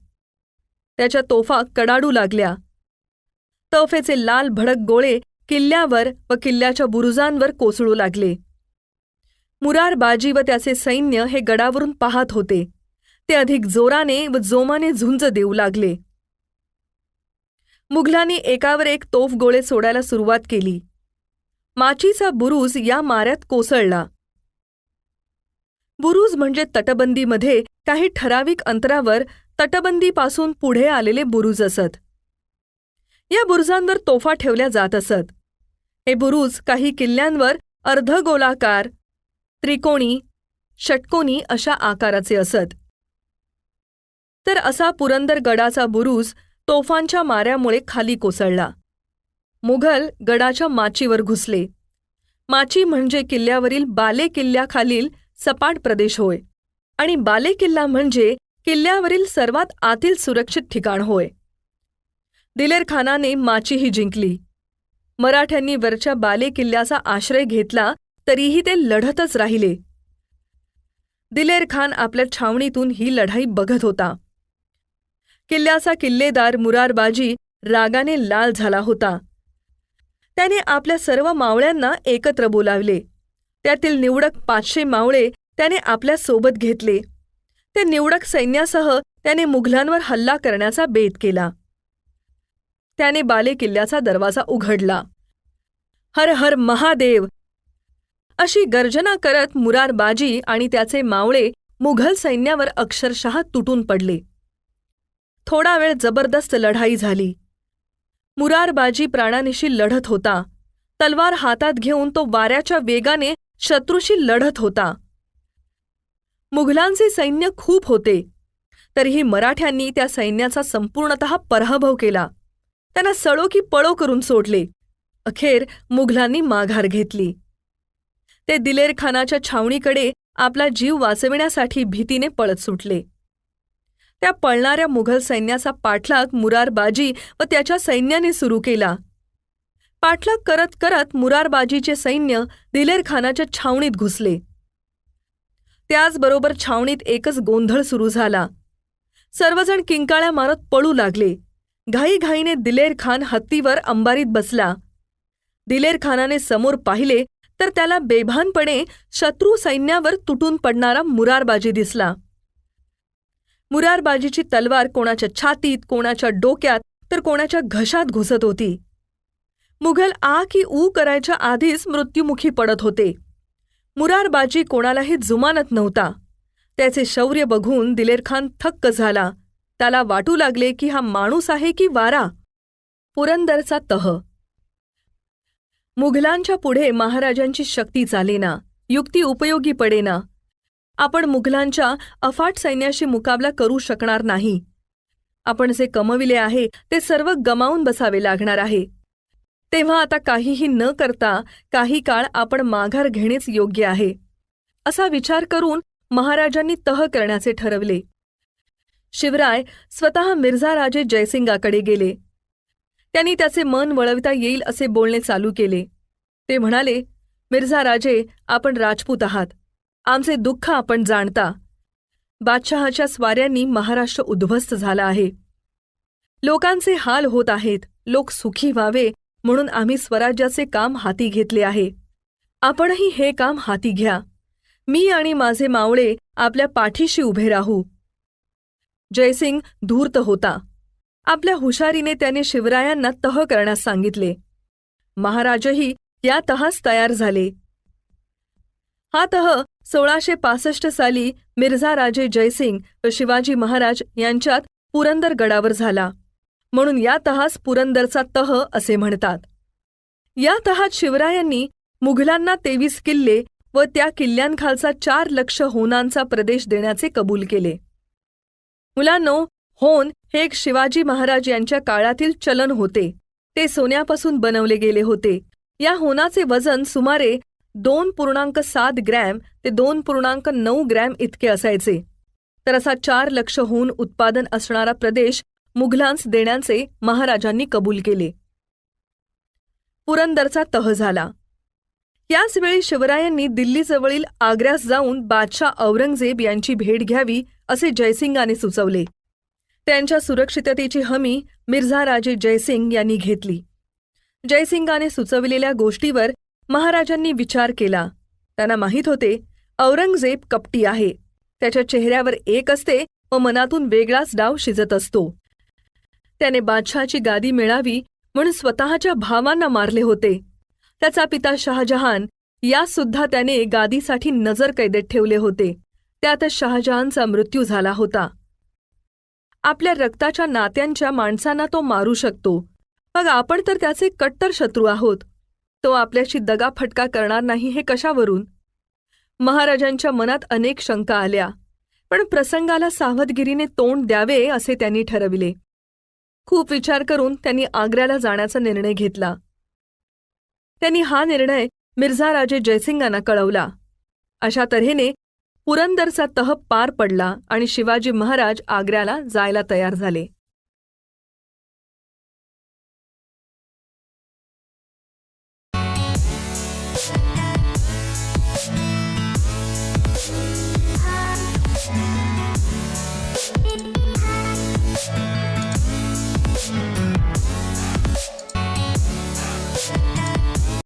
त्याच्या तोफा कडाडू लागल्या. तोफेचे लाल भडक गोळे किल्ल्यावर व किल्ल्याच्या बुरुजांवर कोसळू लागले. मुरार बाजी व त्याचे सैन्य हे गडावरून पाहत होते. ते अधिक जोराने व जोमाने झुंज देऊ लागले. मुघलांनी एकावर एक तोफगोळे सोडायला सुरुवात केली. माचीचा बुरुज या माऱ्यात कोसळला. बुरुज म्हणजे तटबंदीमध्ये काही ठराविक अंतरावर तटबंदीपासून पुढे आलेले बुरुज असत. या बुरुजांवर तोफा ठेवल्या जात असत. हे बुरुज काही किल्ल्यांवर अर्धगोलाकार, त्रिकोणी, षटकोनी अशा आकाराचे असत. तर असा पुरंदर गडाचा बुरुज तोफांच्या माऱ्यामुळे खाली कोसळला. मुघल गडाच्या माचीवर घुसले. माची म्हणजे किल्ल्यावरील बाले किल्ल्याखालील सपाट प्रदेश होय आणि बाले किल्ला म्हणजे किल्ल्यावरील सर्वात आतील सुरक्षित ठिकाण होय. दिलेर खानाने माचीही जिंकली. मराठ्यांनी वरच्या बाले किल्ल्याचा आश्रय घेतला तरीही ते लढतच राहिले. दिलेर खान आपल्या छावणीतून ही लढाई बघत होता. किल्ल्याचा किल्लेदार मुरार बाजी रागाने लाल झाला होता. त्याने आपल्या सर्व मावळ्यांना एकत्र बोलावले. त्यातील निवडक 500 मावळे त्याने आपल्या सोबत घेतले. त्या निवडक सैन्यासह त्याने मुघलांवर हल्ला करण्याचा बेत केला. त्याने बाले किल्ल्याचा दरवाजा उघडला. हर हर महादेव अशी गर्जना करत मुरार बाजी आणि त्याचे मावळे मुघल सैन्यावर अक्षरशः तुटून पडले. थोडा वेळ जबरदस्त लढाई झाली. मुरार बाजी प्राणानिशी लढत होता. तलवार हातात घेऊन तो वाऱ्याच्या वेगाने शत्रूशी लढत होता. मुघलांचे सैन्य खूप होते. तरीही मराठ्यांनी त्या सैन्याचा संपूर्णतः पराभव केला. त्यांना सळो की पळो करून सोडले. अखेर मुघलांनी माघार घेतली. ते दिलेर खानाच्या छावणीकडे आपला जीव वाचविण्यासाठी भीतीने पळत सुटले. त्या पळणाऱ्या मुघल सैन्याचा पाठलाग मुरारबाजी व त्याच्या सैन्याने सुरू केला. पाठलाग करत करत मुरारबाजीचे सैन्य दिलेर खानाच्या छावणीत घुसले. त्याचबरोबर छावणीत एकच गोंधळ सुरू झाला. सर्वजण किंकाळ्या मारत पळू लागले. घाईघाईने दिलेर खान हत्तीवर अंबारीत बसला. दिलेर खानाने समोर पाहिले तर त्याला बेभानपणे शत्रू सैन्यावर तुटून पडणारा मुरारबाजी दिसला. मुरारबाजीची तलवार कोणाच्या छातीत, कोणाच्या डोक्यात तर कोणाच्या घशात घुसत होती. मुघल आ की ऊ करायच्या आधीच मृत्युमुखी पडत होते. मुरारबाजी कोणालाही जुमानत नव्हता. त्याचे शौर्य बघून दिलेर खान थक्क झाला. त्याला वाटू लागले की हा माणूस आहे की वारा. पुरंदरचा तह. मुघलांच्या पुढे महाराजांची शक्ती चालेना, युक्ती उपयोगी पडेना. आपण मुघलांच्या अफाट सैन्याशी मुकाबला करू शकणार नाही. आपण जे कमविले आहे ते सर्व गमावून बसावे लागणार आहे. तेव्हा आता काहीही न करता काही काळ आपण माघार घेणेच योग्य आहे, असा विचार करून महाराजांनी तह करण्याचे ठरवले. शिवराय स्वतः मिर्झा राजे जयसिंगाकडे गेले. त्यांनी त्याचे मन वळविता येईल असे बोलणे चालू केले. ते म्हणाले, मिर्झा राजे, आपण राजपूत आहात. आमचे दुःख आपण जाणता. बादशहाच्या स्वाऱ्यांनी महाराष्ट्र उद्ध्वस्त झाला आहे. लोकांचे हाल होत आहेत. लोक सुखी व्हावे म्हणून आम्ही स्वराज्याचे काम हाती घेतले आहे. आपणही हे काम हाती घ्या. मी आणि माझे मावळे आपल्या पाठीशी उभे राहू. जयसिंग धूर्त होता. आपल्या हुशारीने त्याने शिवरायांना तह करण्यास सांगितले. महाराजही या तहास तयार झाले. हा तह 1665 साली मिर्झा राजे जयसिंग व शिवाजी महाराज यांच्यात पुरंदर गडावर झाला. म्हणून या तहास पुरंदरचा तह असे म्हणतात. या तहात शिवरायांनी मुघलांना 23 किल्ले व त्या किल्ल्यांखालचा 4 लक्ष होनांचा प्रदेश देण्याचे कबूल केले. मुलांनो, होन हे एक शिवाजी महाराज यांच्या काळातील चलन होते. ते सोन्यापासून बनवले गेले होते. या होनाचे वजन सुमारे 2.7 ग्रॅम ते 2.9 ग्रॅम इतके असायचे. तर असा 4 लक्ष होन उत्पादन असणारा प्रदेश मुघलांस देण्याचे महाराजांनी कबूल केले. पुरंदरचा तह झाला. याचवेळी शिवरायांनी दिल्लीजवळील आग्र्यास जाऊन बादशाह औरंगजेब यांची भेट घ्यावी असे जयसिंगाने सुचवले. त्यांच्या सुरक्षिततेची हमी मिर्झा राजे जयसिंग यांनी घेतली. जयसिंगाने सुचविलेल्या गोष्टीवर महाराजांनी विचार केला. त्यांना माहीत होते औरंगजेब कपटी आहे. त्याच्या चेहऱ्यावर एक असते व मनातून वेगळाच डाव शिजत असतो. त्याने बादशहाची गादी मिळावी म्हणून स्वतःच्या भावांना मारले होते. त्याचा पिता शहाजहान यासुद्धा त्याने गादीसाठी नजरकैदेत ठेवले होते. त्यातच शहाजहानचा मृत्यू झाला होता. आपल्या रक्ताच्या नात्यांच्या माणसांना तो मारू शकतो, मग आपण तर त्याचे कट्टर शत्रू आहोत. तो आपल्याशी दगाफटका करणार नाही हे कशावरून? महाराजांच्या मनात अनेक शंका आल्या, पण प्रसंगाला सावधगिरीने तोंड द्यावे असे त्यांनी ठरविले. खूप विचार करून त्यांनी आग्र्याला जाण्याचा निर्णय घेतला. त्यांनी हा निर्णय मिर्झा राजे जयसिंगांना कळवला. अशा तऱ्हेने पुरंदरचा तह पार पडला आणि शिवाजी महाराज आग्र्याला जायला तयार झाले.